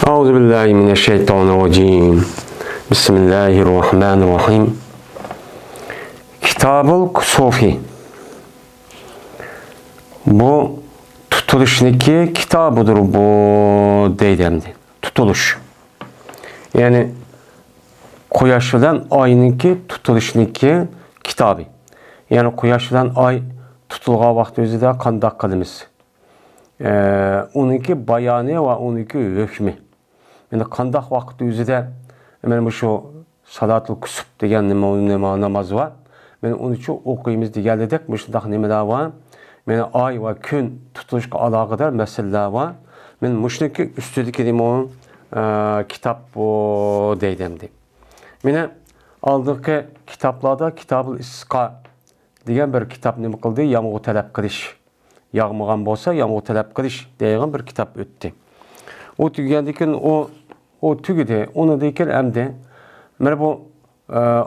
Euzubillahimineşşeytanirracim. Bismillahirrahmanirrahim. Kitab-ül Kusufi. Bu tutuluşniki kitabıdır bu deydemdi. Tutuluş. Yani Quyoshdan oyniki tutuluşniki kitabı. Yani Quyoshdan ay tutulgan vaqt o'zida qanday qilamiz? Onunki bayani ve onunki hükmü. Yani qanday vaqt o'zida men şu salatul kusub degan nima namoz var. Men onu uchun o'qiymiz degandik. Shundaq nimalar var? Men ay va kun tutulishga aloqador masalalar var. Men mushniki ustidagi kitap bu deydimdi. Mene aldığım kitaplarda Kitab-ül İsqa degan bir kitap nima qildi? Yağmur talab qilish. Yağmagan bo'lsa, yağmur talab qilish degan bir kitap o'tdi. O tugagandan o tugidi. Onu deyken hamda mana bu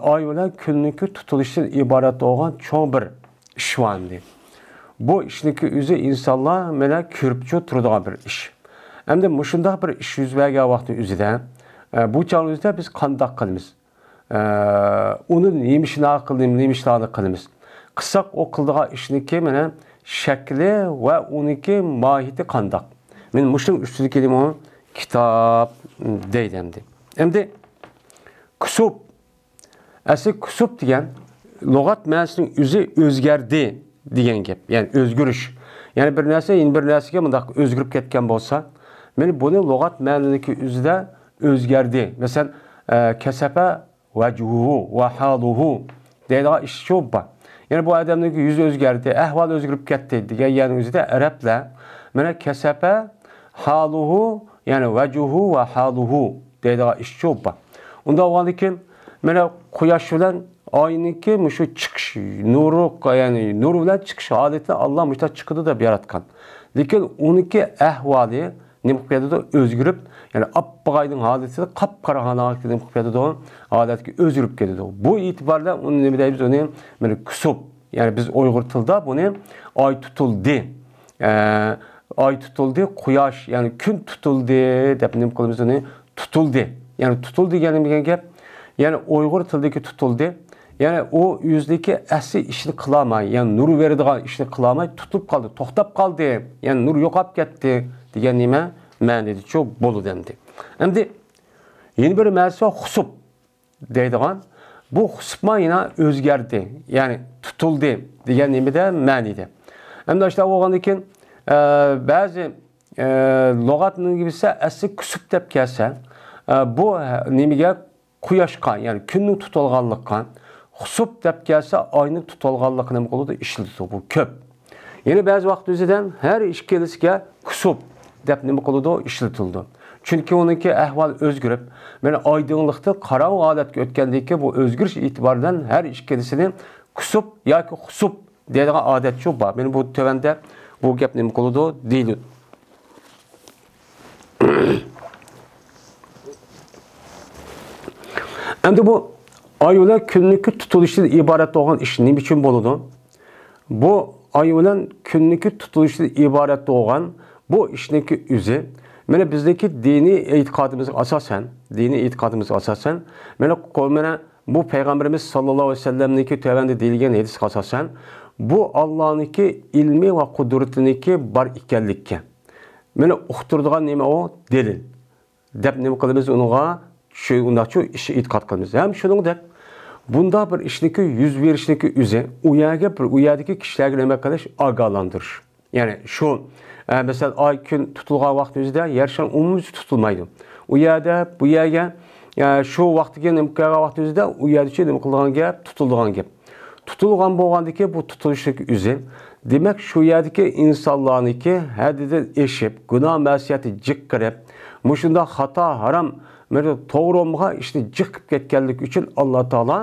ay bilan kunniki tutilishdan iborat bo'lgan cho'ng bir ish vardi. Bu ishniki o'zi insonlar mana ko'rib turadigan bir ish. Hamda mushundaq bir ish yuz bergan vaqtni o'zida bu chog'imizda biz qanday qilamiz? Uni nemishini qilamiz. Qisaq o qildigan ishniki mana shakli va uniki mohiyati qanday? Men mushning ustida kelimo kitap deydimdi. Endi kusub. Asli kusub degan lug'at ma'nosining o'zi o'zgardi degan gap. Ya'ni o'zgarish. Ya'ni bir narsa yana bir narsaga bundaq o'zgarib ketgan bo'lsa, men buni lug'at ma'nodagi o'zida o'zgardi. Masalan, kasafa vajhuhu va haluhu deydigan ish shu bor. Yani bu adamning yüzü o'zgardi, ahvol o'zgarib ketdi degan yani o'zida arablar mana kasafa haluhu yani vajhuhu va haluhu deydigan ish shu bor. Unda bo'lgandan keyin mana quyosh bilan oyniki shu chiqish nuri yani nur bilan chiqish holatini Alloh mushta chiqdi deb yaratgan. Lekin uniki ahvoli nima qiladi o'zgarib, yani appoqayning holatini qop-qora holatga nima qiladi holatga o'zgarib ketadi. Bu e'tiborda uni nima deymiz? Uni mana kusub. Yani biz Uyg'ur tilida buni oy tutuldi. Oy tutuldi, quyosh yani kun tutuldi deb nima qilamiz uni? Tutuldi. Yani tutuldi degan gap, yani Uyg'ur tilidagi tutuldi. Yani o yüzdeki asli işini qilolmay, yani nur beradigan ishni qilolmay tutib qoldi, to'xtab qoldi. Yani nur yo'qolib ketdi degan nima ma'noda shu bo'ldi endi. Endi yeni bir ma'nosi husub deydigan. Bu husubma yana o'zgardi. Yani tutuldi degan nimada ma'noda. Endi işte bo'lgandan keyin ba'zi lug'atning gibisi asli kusub deb kelsa, bu nimaga quyoshqa, yani kunning tutilganlikqa, husub deb kelsa oyning tutilganligini nima qiladi? Ishlatadi. Bu ko'p. Yine bazı vaqt o'zidan har ikkalisiga kusub deb nima qiladi? Ishlatildi. Chunki uniki ahvol o'zgarib, mana oydinlikda qorong'u holatga o'tgandan keyin bu o'zgarish e'tiboridan har ikkalasini kusub yoki husub deydigan odat shu bor. Men bu tövanda bu gap nima qiladi? Deydi. Endi bu ay bilan kunniki tutilishdan iborat bo'lgan ish nima uchun bo'ladi? Bu ay bilan kunniki tutilishdan iborat bo'lgan bu ishniki o'zi mana bizdagi diniy e'tiqodimizga asosan, mana bu payg'ambarimiz sallallohu alayhi vasallamniki tövanda deyilgan hadisga asosan bu Allohniki ilmi va qudratiniki bor ekanlikka. Mana uqtirdigan nima o? Delil. Deb nima qilamiz unga? Shu ishni e'tiqod qilamiz. Ham shuningdek bunda bir ishniki yuz berishniki o'zi u yerdagi kishilarga nima qilish? Ogohlantirish. Yani şu mesela ay kun tutilgan vaqt o'zida yer shar umumiy tutilmaydi. U yerda bu yerga shu vaqtga nima qilgan vaqt o'zida u yerda nima qilgan gap? Tutilgan gap. Tutilgan bo'lgandiki bu tutilishlik o'zi demak shu yerdagi insonlarniki haddidan eshib, gunoh ma'siyati jiqqirib, mushunda xato harom mana to'g'ri olmagan ishni jiqib ketganlik uchun Alloh taolo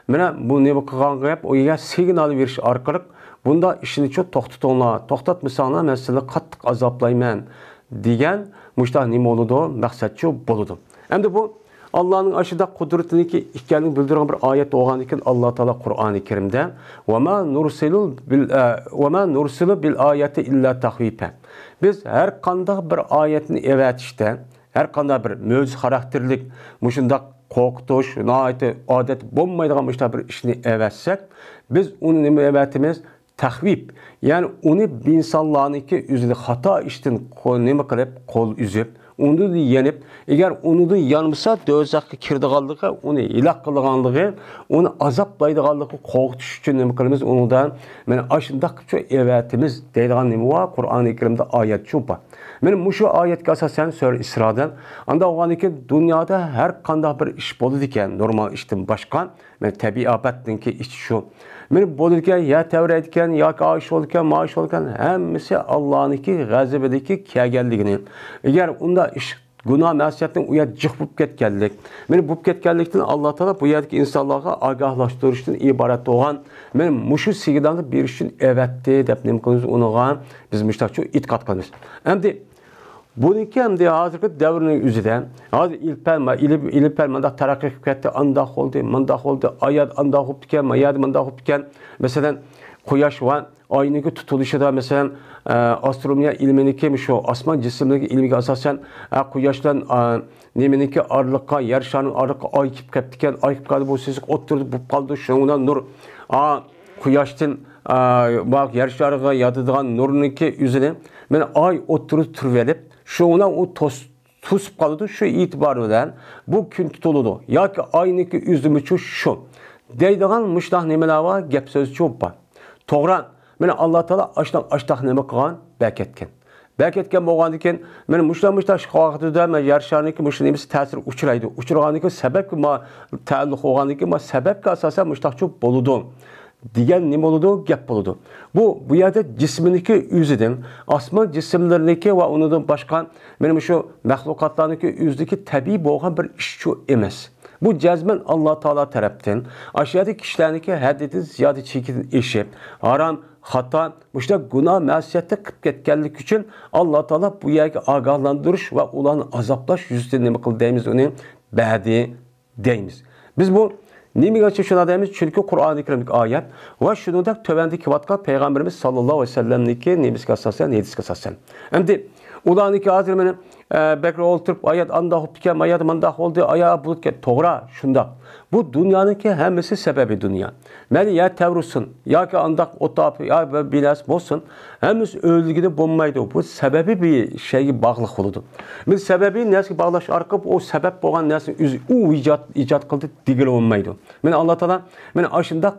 mana bu nima qilgan gap? O yerga signal berish orqali bunda ishini çok to'xtatinglar, to'xtatmasanglar men sizni qattiq azoblayman degan mushta nima bo'ladi? Maqsad shu bo'ladi. Endi bu Allah'ın aşıda kudretiniki ikkalini bildiren bir ayet olduğundan keyin Allah Teala Kur'an-ı Kerim'de ve ma nursilu bil ayeti illa tahvipe. Biz her kanda bir ayetini evetişte her qanday bir möcüz xarakterlik muşundaq qo'rqitish, odat bo'lmaydigan bir ishni evatsek, biz uni nima evatimiz? Tahvib. Yani onu insonlarniki o'zini xato ishdan nima qilib, qo'l uzib, uni yenib, agar uni yanmasa do'zaxga kirdiganligi, uni iloq qilganligi, uni azoblaydiganligi qo'rqitish uchun nima qilamiz? Undan mana ashundaq shu evatimiz deydigan nima bor? Qur'oni Karimda oyat shu bor. Mana mushu oyatga asosan Sura Isrodan anda o'g'aniki dunyoda har qanday bir ish bo'ladi ekan, normal ishdan boshqa, mana tabiiy ofatninki ish shu. Mana bo'lgan, ya tavrat ekan, yoki osh bo'lgan, maash bo'lgan, hammasi Allohniki g'azabidagi kelganligini. Agar unda ish gunoh ma'siyatning u yer jiq bo'lib ketganlik, mana bo'lib ketganlikdan Alloh taolo bu yerdagi insonlarga ogohlantirishdan iborat bo'lgan, mana mushu signalni berish uchun evatdi deb nima qilamiz? Uniga biz mushtaqchu e'tiqod qilamiz. Endi buniki hamda hozirgi davrning o'zida hozir ilm manda taraqqiy qilib ketdi, andoq bo'ldi, mundaq bo'ldi, oyat andoq bo'lib ekan, mayad mundaq bo'lib ekan. Masalan, quyosh va oyning tutilishida masalan astronomiya ilminiki shu osmon jismligi ilmiga asosan quyoshdan nimeniki orliqqa, yer sharining orliqqa oy kelib ketdi ekan, oy kelib qoldi, bu sizik o'ttirib bo'lib qoldi, shundan nur quyoshdan bak yer shariga yotadigan nurniki o'zini mana oy o'ttirib turib olib şuna o tosip kaldı şu itibarıyla bu gün tutuldu. Ya ki aynı üzümü şu. Deydiğen müştah nemeler var, gep söz çok var. Toğran, beni Allah Teala açtaq neme kılan beketken. Beketken boğandı ki, beni müştah şu vaxtıda ben yarışanı ki müştah nemesi tesir uçuraydı. Uçurağanı ki sebep ki ma taalluk olğandı ki ma sebep ki asasen müştah çok boludu. Diğer ne oldu? Gap oldu. Bu yerde cismindeki yüzüden, asman cisimlerindeki ve onun başka benim şu mahlukatlarındaki yüzdeki tabii boğan bir işçi emez. Bu cezmen Allah Teala tarafından aşağıdaki kişilerdeki haddeti ziyade çekilen işi, haram, hata, işte günah mesiyette kıp ketkenlik için Allah Teala bu yerde agahlandırış ve ulan azaplaş yüzünden ne bakıl deyimiz onu badi deyimiz. Biz bu Nimiga şuna deyimiz? Çünkü Kur'an-ı Kerim'deki ayet ve şunu da tövendeki vatka Peygamberimiz sallallahu aleyhi ve sellem'deki nemiske asasen, yediske asasen. Şimdi ulaniki azirmeni bekre olturup ayet anda hopken, ayet manda oldu, ayağı bulutken, toğra şunda. Bu dünyanınki hemmesi sebebi dünya. Meni ya tevrusun, ya ki andak otap, ya bilas bolsun, hemiz öldüğünde bulmaydı. Bu sebebi bir şeyi bağlılık oldu. Biz sebebi neyse bağlaş arkıp o sebep olan neyse o icat kıldı, digil olmaydı. Meni Allah Teala, meni aşında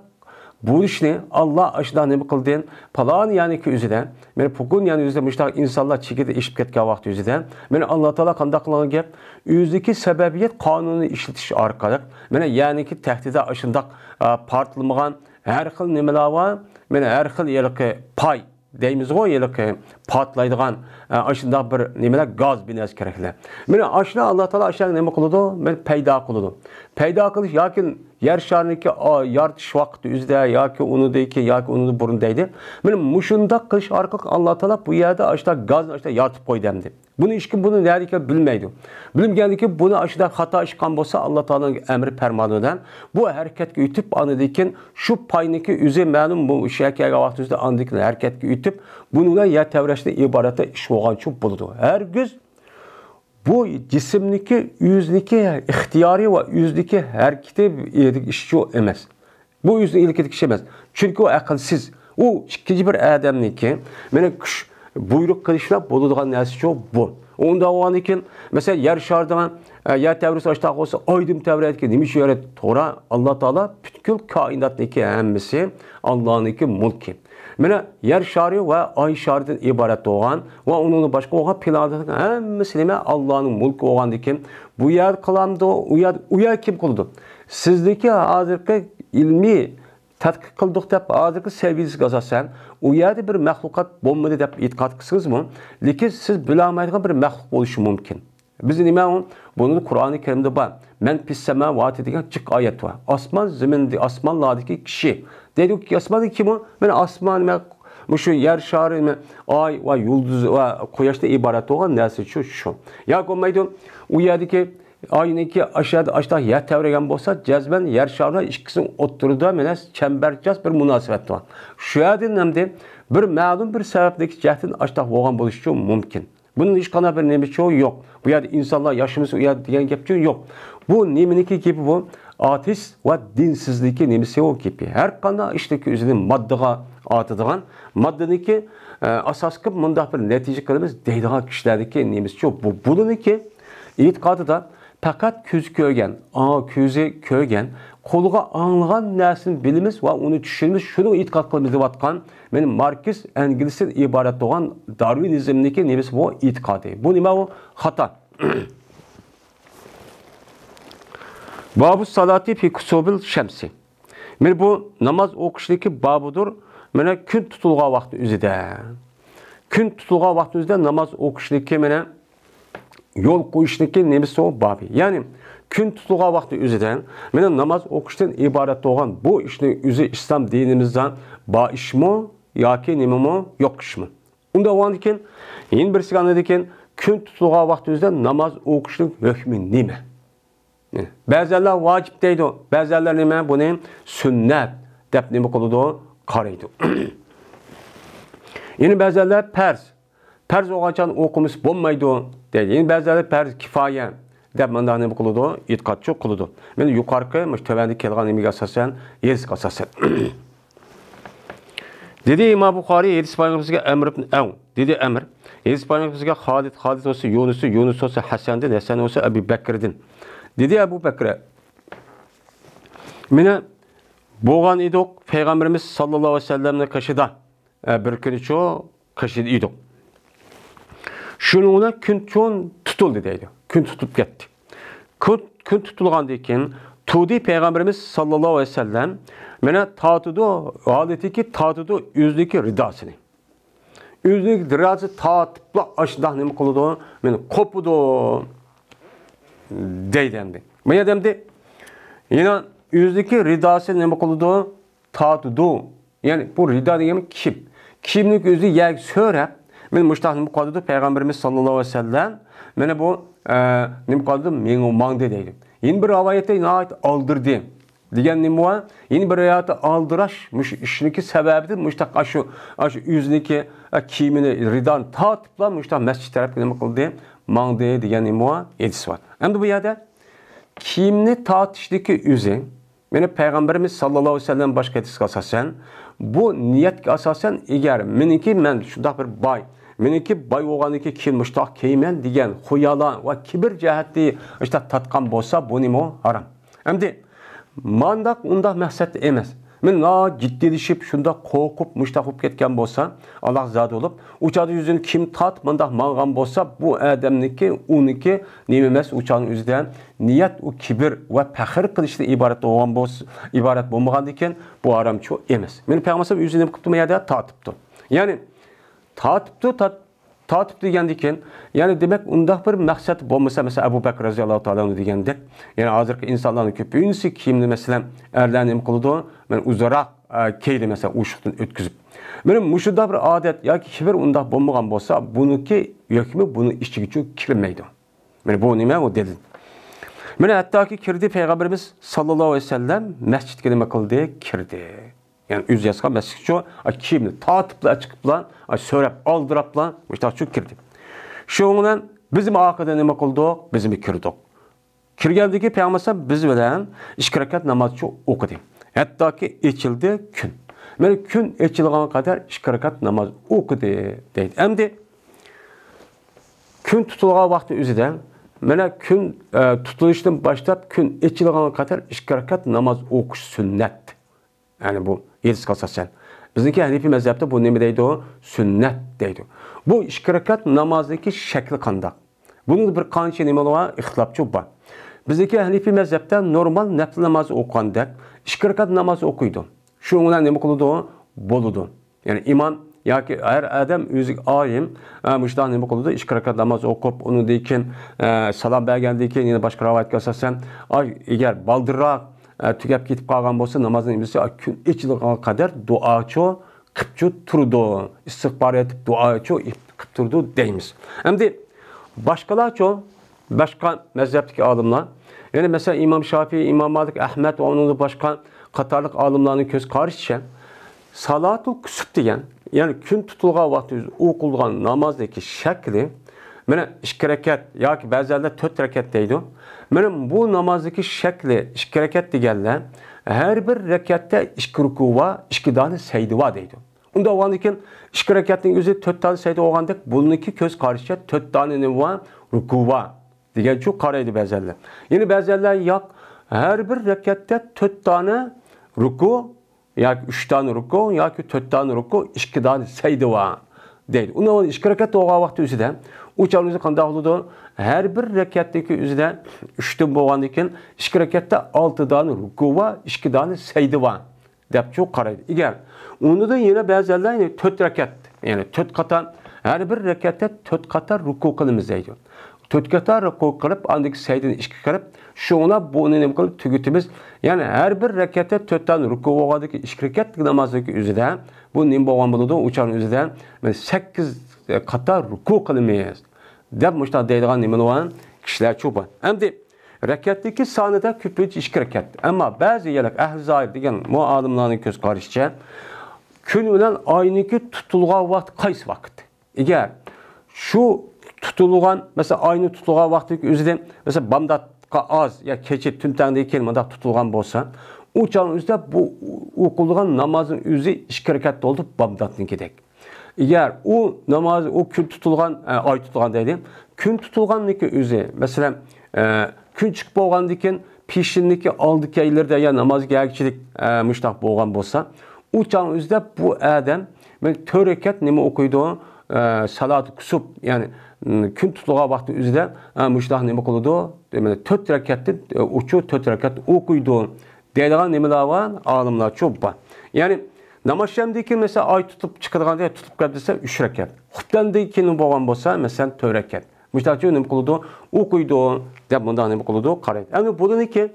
bu işini Allah aşıdan ne kıldığın palan yani ki üzüden, beni bugün yani üzüden müştak insanlar çekide işip ketken vakti üzüden, beni Allah Teala kandaklanan gep, üzdeki sebebiyet kanunu işletiş arkalık, beni yani ki tehdide aşındak partılmağın her xil nemeler var, beni her xil yerki pay deyimiz o yerki patlaydıgan aşındak bir nemeler gaz binez gerekli. Beni aşına Allah Teala aşağı neme kılıdı, beni peyda kılıdı. Peyda kılış yakin yer şarındaki yartış vakti üzde ya ki onu değil ki ya ki onu burundaydı. Benim muşunda kış arka Allah Teala bu yerde aşağıda gaz aşağıda yartıp koy demdi. Bunu işkin bunu nerede bilmeydi. Bilim geldi ki bunu aşağıda hata işkan olsa Allah Teala'nın emri permanından bu hareket ütüp anıdayken şu payniki üze malum bu şekilde vakti üzde anıdayken hareket ütüp bununla ya tevreşte ibarete iş olan çok buldu. Her göz bu cisimdeki yüzdeki ihtiyari ve yüzdeki hareketi işçi emez. Bu yüzün ilkedeki kişi emez. Çünkü o akılsız. O ikinci bir adamniki beni kuş buyruk kılışla buluduğun nesi bu. Onda o an iken mesela yer şardan yer tevrisi açtaq olsa aydım tevret ki demiş yere Tora Allah Teala bütün kainattaki hemmesi Allah'ın mulki. Mene yer şarı ve ay şarıdan ibaret olan ve onun başka olan planların hemmesi Allah'ın mulki olan diken bu yer kılamdı, o yer kim kıldı? Sizdeki hazırki ilmi tədqiq qıldıq deyip hazırki sevgilisi qazasan, o yerde bir məxluqat olmadı deyip etiqad qısınız mı? Lakin siz bilamaydıqan bir məxluq oluşu mümkün. Biz neyəm? Bunu Kur'an-ı Kerim'de var. Men pisseme vaat edilen çık ayet var. Asman zemindi, asmanlardaki kişi. Dedik ki asman kim o? Ben asman, şu yer şarı, ay ve yıldız ve koyaşta ibaret olan neyse şu. Ya olmaydı o yerdeki aynı aşağıda yer tevregen olsa cezben yer şarına ikisinin oturduğu menes çembercaz bir münasebet var. Şu yerden hem de bir malum bir sebepleki cehtin aşağıda olan buluşu mümkün. Bunun hiç qanday bir nima çoğu yok. Bu yerda insonlar yaşımız uyadi degan gap yok. Bu nimeniki gibi bu ateist ve dinsizliki nimesi o gibi. Her qanday ishdeki o'zining moddaga atadigan, moddaniki asos qilib mundaq bir natija qilamiz deydigan kishilardagi nimesi çok. Bu buniki e'tiqodida faqat ko'zi ko'rgan, ko'zi ko'rgan, qo'liga anglagan narsani bilimiz va uni tushunimiz, shuni e'tiqod qilamiz deyotgan mening Marks Engelsdan iborat bo'lgan Darwinizmniki nimasi bu e'tiqodi. Bu nima u? Xato. Babu salati fi kusubil shamsi. Men bu namoz o'qishniki babudur. Mana kun tutilgan vaqti o'zida. Kun tutilgan vaqti o'zida namoz o'qishniki mana yo'l qo'yishniki nimasi o babi. Ya'ni kun tutilgan vaqti o'zida mana namoz o'qishdan iborat bo'lgan bu ishni o'zi islom dinimizdan ba ishmi yoki nimami yo'q ishmi? Unda bo'lgan ekan, yana birisiga anadi ekan, kun tutilgan vaqti o'zida namoz o'qishning hukmi nima? Ba'zilar vacib deydi, ba'zilar nima? Buni sunnat deb nima qiladi? Qaraydi. Yana ba'zilar farz. Farz o'qachon o'qimiz bo'lmaydi deydi. Yana ba'zilar farz kifoya deb mundaq nima qiladi? E'tiqodchi qiladi. Men yuqorqi mushtabanda kelgan nimaga asosan, yezga asosan. Dedi İmam Buxoriy hadis payg'ambarimizga Amr ibn Aw. Dedi Amr, hadis payg'ambarimizga Xolid olsa Yunus olsa Hasandan, Hasan olsa Abu Bakrdan. Dedi Abu Bakr. Meni bo'lgan edik payg'ambarimiz sallallohu alayhi vasallamning qishida bir kun cho qishida edik. Shuningda kun cho'n tutildi deydi. Kun tutib ketdi. Kun tutilgandan keyin tudi payg'ambarimiz sallallohu alayhi vasallam meni tatidi holatiki tatidi o'zligi ridosini. O'zligi ridosi tatib ashundoq nima qiladi? Meni qo'pidi deydi endi. Men adamda yana o'zligi ridosi nima qiladi? Tatidi. Ya'ni bu rido degan kim? Kimning o'zi yak so'rab men mushtahni qildi payg'ambarimiz sallallohu alayhi vasallam mana bu nima qildi? Menga mangdi deydi. Yeni bir rivoyatda nihayet aldırdı. Degan nima? Yeni bir rivoyatda aldirash mush ishniki sababidir. Mushtaq shu o'ziniki kiyimini ridon tatibla mushtaq masjid tarafga nima qildi? Mangdi degan nima? Hadis bor. Endi bu yerda kiyimni tatishdagi o'zi meni payg'ambarimiz sallallohu alayhi vasallam boshqa hadisga asosan bu niyatga asosan agar meniki men shundoq bir boy meniki boy bo'lganiki keyin mushtaq kiyman degan xuyala va kibr jihati işte tatqan bo'lsa bu nima harom. Endi mandaq undaq maqsad emas. Men jiddilashib shunda qo'rqib mushtaq bo'lib ketgan bo'lsa, Alloh zot bo'lib, uchoqda yuzini kim tat mundaq mang'an bo'lsa, bu odamniki, uniki nima emas, uchoqning o'zidan niyat u kibr va faxr qilishdan iborat bo'lgan bo'lsa, iborat bo'lmagan ekan, bu haramchi emas. Men payg'ambar o'zini nima qilibdi, mayada tatibdi. Ya'ni tatib degandan keyin, ya'ni demak undaq bir maqsad bo'lmasa, masalan Abu Bakr roziyallohu taolo degandek, ya'ni hozirgi insonlarning ko'pincha kiyimni masalan erlar nima qiladi? Men uzoq kiydi masalan o'shiqdan o'tkazib. Meni mushunda bir odat yoki kibr undaq bo'lmagan bo'lsa, buniki hukmi buni ichiga kirmaydi. Meni bu nima u dedi. Meni hattoki kirdi payg'ambarimiz sallallohu alayhi vasallam masjidga nima qildi? Kirdi. Yani üz yazgan mescid şu kiyimni tatibla chiqiblar, so'rab oldiriblar, işte şu kirdi. Şundan bizim aqida nima qildik? Biz kirdik. Kirgandagi payg'ambar biz bilan 2 rakat namoz o'qidi. Hattoki echildi kun. Meni kun echilgan qadar 2 rakat namoz o'qidi deydi. Endi kun tutilgan vaqti o'zida mana kun tutilishdan boshlab kun echilgan qadar 2 rakat namoz o'qish sunnat. Yani bu hadisga asosan. Bizniki Hanifi mazhabda bu nima deydi? Sunnat deydi. Bu 2 rakat namozdagi shakli qanday? Buning bir qancha nimalar ixtilofchi bor. Bizniki Hanifi mazhabda normal nafl namoz o'qganda 2 rakat namoz o'qiydi. Shu bilan nima qiladi? Bo'ladi. Ya'ni imom yoki har odam o'ziga olim mushtaq nima qiladi? 2 rakat namoz o'qib, undan keyin salom bergandan keyin yana boshqa rivoyatga asosan, agar baldirroq tugab ketib qolgan bo'lsa, namozning imisi kun echilgan qadar duochi qilib turdi. Istig'for etib duochi qilib turdi deymiz. Endi boshqalarchi, boshqa mazhabdagi olimlar, ya'ni masalan Imom Shofiy, Imom Malik, Ahmad va uning boshqa qatorliq olimlarning ko'z qarashicha salatul kusuf degan, ya'ni kun tutilgan vaqtda o'qilgan namozdagi shakli Mana 2 rakat yoki ba'zida 4 rakat deydi. Mana bu namozdagi shakli 2 rakat deganlar her bir rakatda 2 ruku va 2 dona sajda va deydi. Unda olgandan keyin 2 rakatning o'zi 4 dona sajda olgandek, buniki ko'z qarashicha 4 dona nima va ruku va degan shu qaraydi ba'zida. Ya'ni ba'zida yo'q, her bir rakatda 4 dona ruku yoki 3 dona ruku yoki 4 dona ruku 2 dona sajda va deydi. Unda 2 rakat olgan vaqt o'zida uçan o'zi qanday bo'ladi? Her bir rakatdagi o'zida 3 dan bo'lgandan keyin 2 rakatda 6 dona ruku va 2 dona sajda va deb shu qaraydi. Agar unda yana ba'zilar 4 rakat, ya'ni 4 qator, her bir rakatda 4 qator ruku qilamiz deydi. 4 qator ruku qilib, andagi sajdani 2 qilib, shuna buni nima qilib tugutimiz. Ya'ni her bir rakatda 4 dona ruku bo'lgandagi 2 rakatlik namozdagi o'zida bu nima bo'lgan bo'ladi? Uçan o'zida 8 qator ruku qilamiz deb mushta deydigan nima bo'lgan kishilar cho'pa. Endi rakatdagi sonida ko'pincha 2 rakat. Ammo ba'zi yerlar ahli zohir degan muallimlarning ko'z qarashicha kun bilan oyniki tutilgan vaqt qaysi vaqt? Agar shu tutilgan, mesela oyni tutilgan vaqtdagi o'zida, mesela bamdatga oz ya kecha tuntangdagi kelmada tutilgan bo'lsa, u chog'ning o'zida bu o'qilgan namozning o'zi 2 rakat bo'ldi bamdatnikidek. Eğer o namaz, o gün tutulgan, ay tutulgan deydi. Gün tutulgandaki özü, mesela gün çıkıp olgandiken pişindeki aldık yerlerde ya namaz gerçeklik müştak bolgan bolsa, o çağın özde bu adam ben törekat nemi okuydu, salat kusup yani gün tutulgan vakti özde müştak nemi okuydu, demeli 4 rekatı uçu 4 rekat okuydu. Deydiğen nemiler var, alimler çok var. Yani namaz şemdeki mesela ay tutup çıkıdığında ya tutup gelirse 3 rekat. Hutbandakinin bolgan bolsa mesela 4 rekat. Müştakçı nima qiladi? O'qiydi deb bundan nima qiladi? Qaraydi. Endi buniki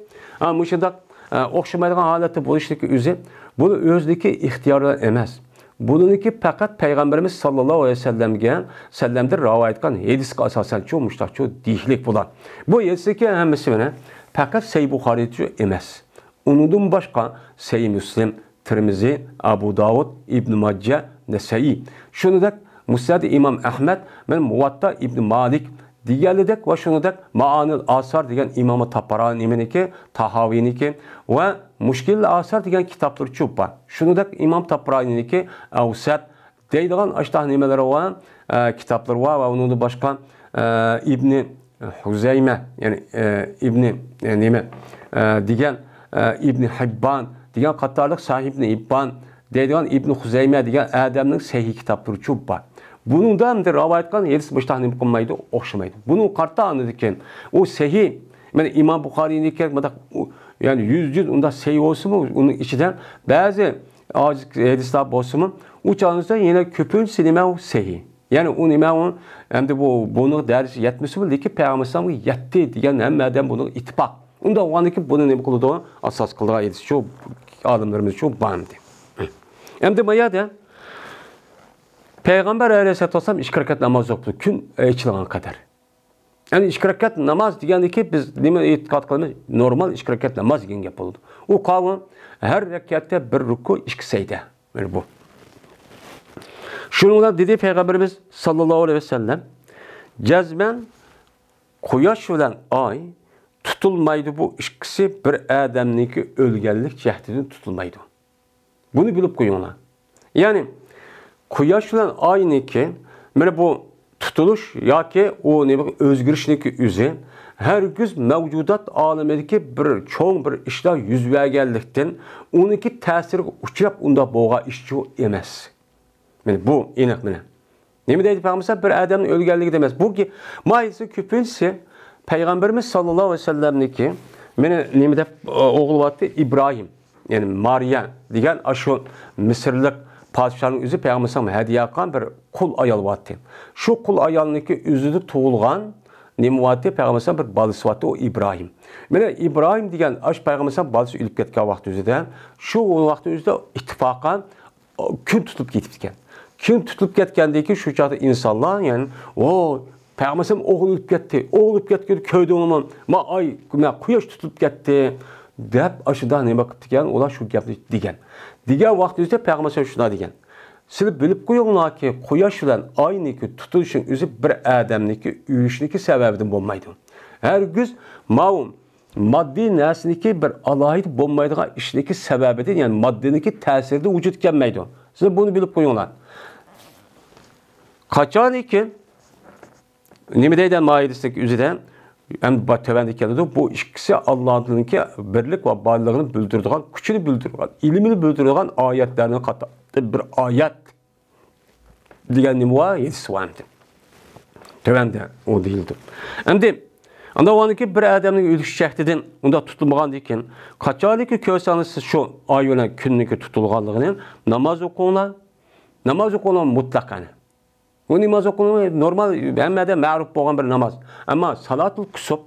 mushunda o'xshamaydigan holatda bo'lishligi o'zi buni o'zligi ixtiyorlar emas. Buniki faqat payg'ambarimiz sallallohu alayhi vasallamga rivoyat qilgan hadisga asosan shu mushtaqchi deyishlik bo'ladi. Bu hadisga hammasi mana faqat Sahih Buxoriyda emas. Undan boshqa Sahih Muslim, Tirmizi, Abu Davud, Ibn Majah, Nasai. Shuningdek Musnad İmam Ahmed ve Muvatta İbn Malik diğerledek ve şunudek Ma'anil Asar diyen İmam-ı Tabarani'ninki, Tahavi'ninki ve Muşkil Asar diyen kitapları çok var. Şunudek İmam Tabarani'ninki Avsat deydiğen aştah nimeleri olan kitapları var ve onun da başka İbn Huzeyme yani İbn nime diyen İbn Hibban diyen katarlık sahibini İbban deydiğen İbn Huzeyme diyen Adem'nin sahih kitapları çok var. Bunun da hem de rivayet kılan hadis başta ne yapılmaydı, okşamaydı. Bunun kartta anladıkken o sahih, yani İmam Bukhari'nin yani 100 onda sahih olsun mu, onun içinden bazı hadisler olsun mu, o çağınızda yine köpün sinema o sahih. Yani o nime hem de bunu dersi yetmesi bildi ki Peygamber yetti diyen hem bunu ittifak. Onda o andaki bunu ne yapıldı asas kıldığı hadis çok adamlarımız çok bağımdı. Hem de mayada Peygamber aleyhisselatü vesselam 2 rekat namaz okudu. Gün içilen kadar. Yani 2 rekat namaz degandeki biz nima e'tiqod qilamiz? Normal 2 rekat namaz degan gap bo'ladi. U qavm her rekatda 1 ruku 2 sajda. Mana bu. Shuningdek dedi Peygamberimiz sallallohu alayhi vasallam, jazman quyosh bilan oy tutulmaydi bu ikkisi bir odamniki o'lganlik jahdidan tutulmaydi. Bunu bilib qo'yinglar. Yani Quyosh bilan oyniki mana bu tutuluş yoki o ne o'zgarishniki o'zi hargiz mavjudot olamidagi bir cho'ng bir ishlar yuz berganlikdan uniki ta'siriga uchrab unda bo'lgan ishchi emas. Mana bu aniq mana. Nima deydi Peygamber bir odamning o'lganligi emas. Bu ki maysi ko'pincha Peygamberimiz sallallohu alayhi vasallamniki mana nima deb o'g'il vaqti İbrahim yani Maryam degan shu Misrlik padişahın özü Peygamberimiz hediye qilgan bir qul ayol vaqti. Shu qul ayolniki o'zida tug'ilgan nima vaqti Peygamberimiz bir balasi vaqti o İbrahim. Mana İbrahim degan ash Peygamberimiz balasi o'lib ketgan vaqt o'zida shu vaqt o'zida ittifoqan kun tutib ketib ketgan. Kun tutib ketgandan keyin shu chaqda insonlar yani o Peygamberimiz o'g'il o'lib ketdi. O'g'il ketdi ko'ydim ma ay quyosh tutib ketdi deb ashida nima qilib degan ular shu gapni degan. Degan vaqt o'zida Peygamber shuna degan. Siz bilip koyuңlar ki, quyosh bilan oyniki tutuluşun özü bir adamniki, uyuşniki sebebinden olmaydı. Hergiz ma'um maddi narsaniki bir alohid bo'lmaydigan ishniki sababidan, ya'ni moddaniki ta'sirida vujud kelmaydi. Siz bunu bilib qo'yinglar. Qachoniki nima deydi Maidasdagi o'zida hem tövəndə keladi, bu ikkisi Allah'ınki birlik ve barlığını bildirdiğin, küçünü bildirdiğin, ilmini bildirdiğin ayetlerini kattı. Bir ayet diyen nima var? Yedisi var. Tövəndə o değildir. Şimdi anda o anki bir adamın ölüş şəhdidən onda tutulmağan deyken, kaçalı ki körseniz siz şu ay olan künniki tutulğanlığının namaz okunan mutlaqanı. O namaz okunan normal, həmmədə məruf bolğan bir namaz. Ama salatul kusub,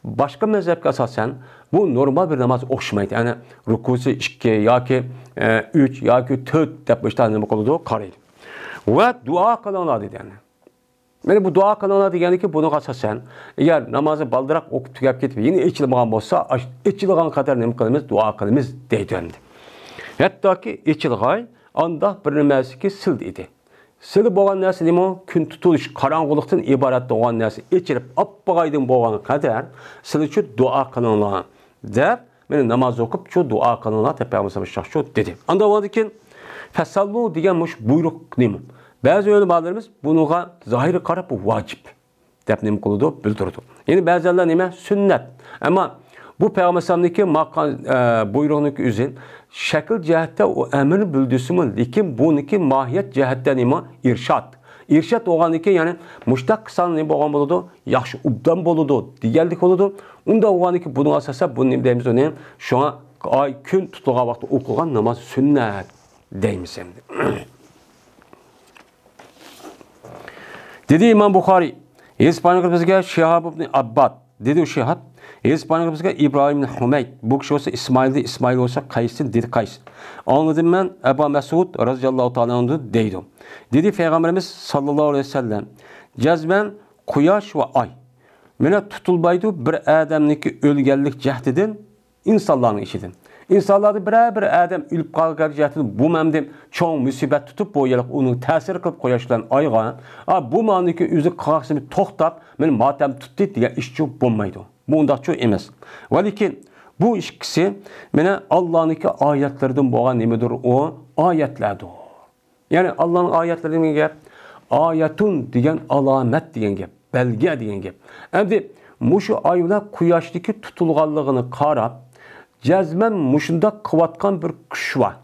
başka mezhebə əsasən, bu normal bir namaz oxşmaydı. Yani rukusu 2, ya ki 3, ya ki 4 deyip işte nima qiladi, qaraydi. Ve dua qılanlar dedi yani. Yani bu dua qılanlar degani ki, bunu əsasən, eğer namazı baldıraq okup tügəp ketib, yeni içilmağan bolsa, içilğan kadar nima qılımız, dua qılımız deydi. Hatta ki içilğay, anda bir nimasi ki sil dedi. Sil bolğan narsa nima? Gün tutuluş, qarаңğılıqdan ibaret bolğan narsa içilip appağaydın bolğan kadar sil üçün dua qılanlar deyip, meni namaz okup şu dua qılanlar Peygamberimiz şahşu dedi. Anda vardı ki, fesallu degan muş buyruq nima? Bazı ulemalarımız bunuğa zahiri qarab bu vacip deb nima qildi, bildirdi. Yani bazılar nima? Sünnet. Ama bu Peygamberimizdeki buyruğunun üzün şekil cihette o emir bildirsin, lekin buniki mahiyet cihette nima? İrşad. İrşad oğaniki yani muştaq kısan nima bolğan boludu? Yaxşı ubdan boludu, digerlik boludu. Unda oğaniki bunun asasa bunu nima deymiz onu? Şu an ay gün tutulğan vaqtda okulan namaz sünnet deymiz endi. Dedi İmam Bukhari, İspanya bizga Şihab ibn Abbad dedi o Şihab, İspanya bizga İbrahim ibn Humayd, bu kishi olsa İsmail olsa Qays'in dedi Qays. Anladım ben Ebu Mesud radıyallahu ta'ala anhu deydi. Dedi Peygamberimiz sallallahu aleyhi ve sellem, cezmen quyosh ve ay mene tutulbaydı bir adamniki ölgenlik cehdidin insanların işidin. İnsanlarda bir adam ölüp qalğan cəhətini bu məmdim çoğ müsibət tutub bu yılıq onun təsir qılıb qoyuşlan ayğa. Bu məniki üzü qalxısını toxtab, mən matəm tutdu deyə iş çox bulmaydı. Bu ondaq çox emas. Lakin bu işkisi mənə Allah'ınki ayətlərdən boğan nemidir o? Ayətlərdir. Yani Allah'ın ayətlərinin gəp, ayətun deyən alamət deyən gəp, bəlgə deyən gəp. Əmdi, muşu ayılar quyoşdaki tutulğanlığını qarab, cezmen muşunda kıvatkan bir kuş var.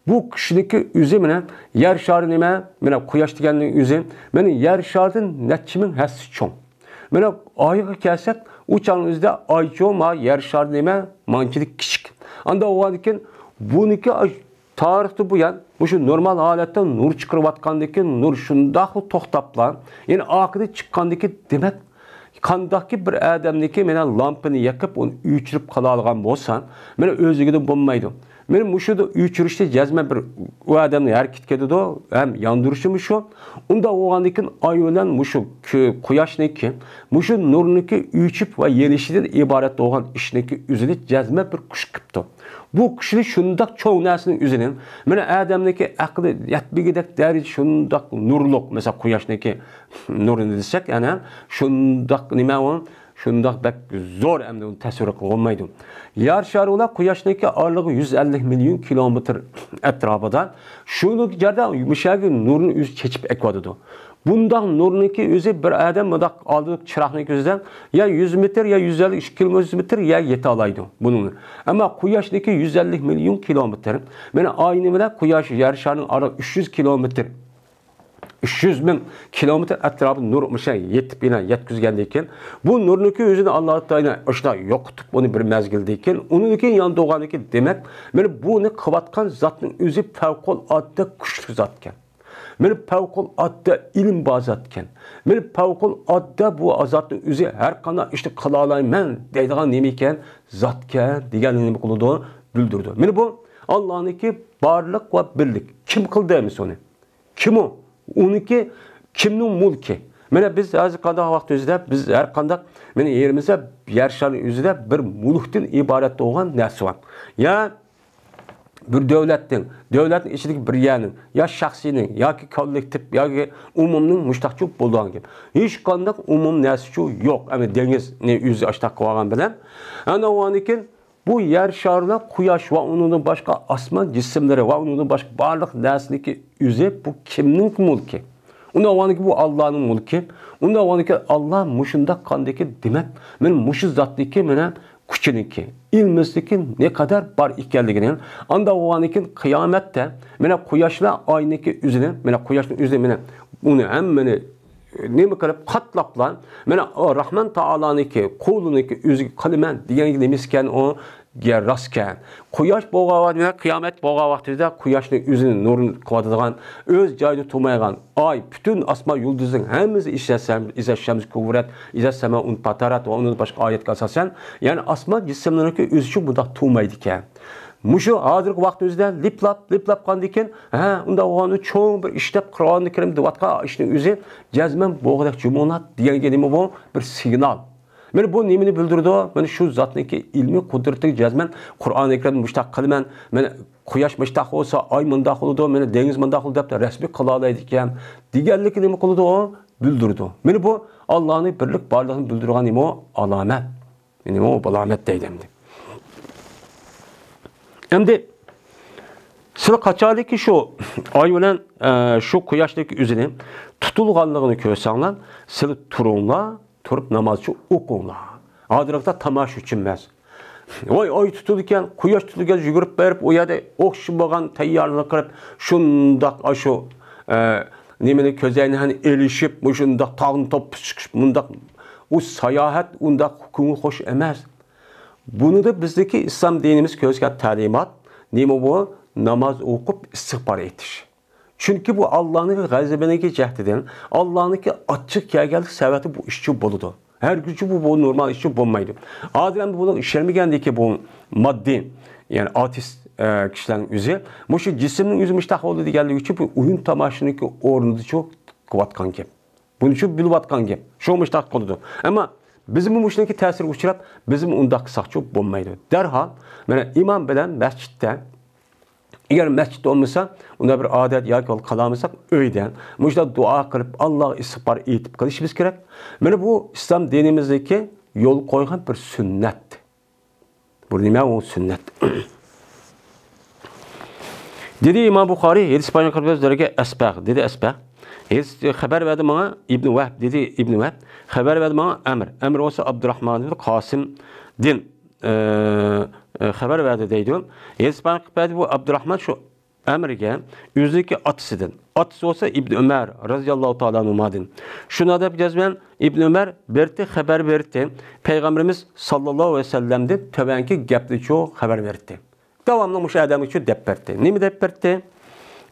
Bu kuşdaki üzü mene yer şarı nime, mene quyosh deganning üzü, mene yer şarının netçimin həssi çoğ. Mene ayıqı kelsek, uçanın üzde ay çoğ ma yer şarı nime, mançilik kiçik. Anda o vadikin buniki tarihte bu yan, bu şu normal halette nur çıkırvatkandaki nur şundakı toxtaplan, yani akıda çıkkandaki demek, kandaki bir adamniki mene lampını yakıp onu üçürüp qala alğan bolsan, mene özügüden bulmaydı. Mene muşuda üçürüşte cezme bir o adamni hareket ediyordu, hem yandırışımış o. Onda oğandikin ayılan muşu quyoşniki, muşu nurniki üçüp ve yenişiden ibaret olan işniki üzülü cezme bir kuş kıptı. Bu kuşni şundak çoğ nəsinin üzünün, mene adamniki aklı yetbigidek deri şundak nurluk, mesela quyoşniki nurunu desek, yani şundak nime onun, şundak bek zor emde onu təsvir olmaydı. Yer şarı ola quyoşniki ağırlığı 150 milyon kilometre etrafıda, şunu yerden yumuşak nurunu yüz keçip ekvadıdı. Bundan nurniki özü bir adam mıdak aldığı çıraqniki özüden ya 100 metre ya 150 kilometre ya yeti alaydı bunun. Ama quyoşniki 150 milyon kilometre. Mene aynı bile quyoş yer şarının ara 300 kilometre. 300 bin kilometre etrafı nur yetip yine yetkizgendeyken bu nurniki özünü Allah-u Teala işte yokutup onu bir mezgildeyken onunki yanında oğaniki demek mene bunu kıvatkan zatın özü fevkalade kuşlu zatken. Meni fevkalade ilim bazatken. Meni fevkalade bu azatın özü her kana işte kılalayım ben deydiğen neyken zatken diyen nemi kılıdı bildirdi. Meni bu Allah'ınki barlık ve birlik. Kim kıldı emis onu? Kim o? Onunki kimnin mulki? Mene biz az kadar vakti özüde biz her kandak meni yerimizde yer şarı özüde bir muluktan ibaret olan nersi var. Ya bir devletin içindeki bir yerinin, ya şahsinin, ya ki kollektif, ya ki umumның müştakçılık bolduğun gibi. Hiç kandak umum nesi yok. Ama deniz ne yüzü açtak koyağın bilen. Ana o anikin bu yer şarına kuyaş ve onun başka asman cisimleri ve onun başka varlık nesindeki yüzü bu kimnin mülki? Onda o anikin bu Allah'ın mülki. Onda o anikin Allah muşunda kandaki demek. Men muşu zatdaki menen küçününki, ilmizdeki ne kadar bar ikenliginin, anda o anikin kıyamette, mene kuyaşla aynıki üzerine, mene kuyaşın üzerine, mene bunu hem mene ne mi kalıp katlaplan, mene Rahman Taala'nınki, kulununki üzü kalimen diyen gibi demişken o diğer rastken. Kuyaş boğa vakti, kıyamet boğa vaktinde kuyaşın üzerine nurun kuvvetlediğin, öz cayını tutmayan ay, bütün asma yıldızın hemizi İzâ-şems kuvvet, İzâ-sema un patarat ve onun başka ayet asasen, yani asma cisimlerindeki üzü burada tutmaydı ki. Muşu hazırki vakti üzerinde liplap kandiken, onda onu çoğun bir işlep Kur'an-ı Kerim'de vatka işinin üzerine cezmen boğadak cümleler diyen gelimi bu bir signal. Men bu nemini bildirdi? Men şu zatniki ilmi kudreti cezmen Kur'an-ı Kerim müştak kılmen, men kuyaş müştak olsa ay mındaq oldu, men deniz mındaq oldu dep resmi kılalaydı iken, digerlik nemi kıldı o bildirdi. Men bu Allah'ın birlik varlığını bildirgen nemi o alamet. Nemi o alamet deydimdi. Endi sıra kaçalı ki şu ay bilen şu kuyaşdaki üzerine tutulganlığını körsanglar, sıra turup namazçı okunlar. Adıraqda tamaş üçünmez. Ay tutulurken, kuyaş tutulurken yugurip berip, o yerde okşumagan tayyarına kırıp, şundak aşu nemeni közeyini hani elişip, şundak tağın top çıkış, bundak o sayahat, undak hukukunu hoş emez. Bunu da bizdeki İslam dinimiz közken talimat, nemi bu namaz okup istiğfar etiş. Çünkü bu Allah'ın gazabındaki cehdeden, Allah'ınki açık gelgelik seveti bu işçi boludu. Her gücü bu normal işçi bulmaydı. Adem bunun işlermegendeki bu maddi, yani artist kişilerin yüzü, bu şu cismin yüzü müştak olduğu geldiği için bu oyun tamaşındaki ornudu çok kıvatkan gibi. Bunun için bilvatkan gibi. Şu müştak oldu. Ama bizim bu müşteki tesir uçurap, bizim undaki sakçı bulmaydı. Derhal, yani imam bilen mescitte, eğer mescid olmasa, onda bir adet ya ki kalamısak öyden. Müşte dua kılıp Allah istiğfar etip kılışımız gerek. Yani bu İslam dinimizdeki yol koygan bir sünnet. Bu nime o sünnet. Dedi İmam Bukhari, hadis paylaşan kardeşlerge esbaq, dedi esbaq. Hadis haber verdi bana İbn Vehb, dedi İbn Vehb. Haber verdi bana Emr. Emr olsa Abdurrahman bin Kasım din haber verdi deydi. Hadis paylaşan bu Abdurrahman şu Emr'ge yüzdeki atısıdın. Atısı olsa İbn Ömer radıyallahu ta'ala anhumadın. Şuna da yapacağız ben İbn Ömer berti haber verdi. Peygamberimiz sallallahu aleyhi ve sellem'de töbenki gepli çoğu haber verdi. Devamlı müşahedem için dep verdi. Ne mi dep verdi?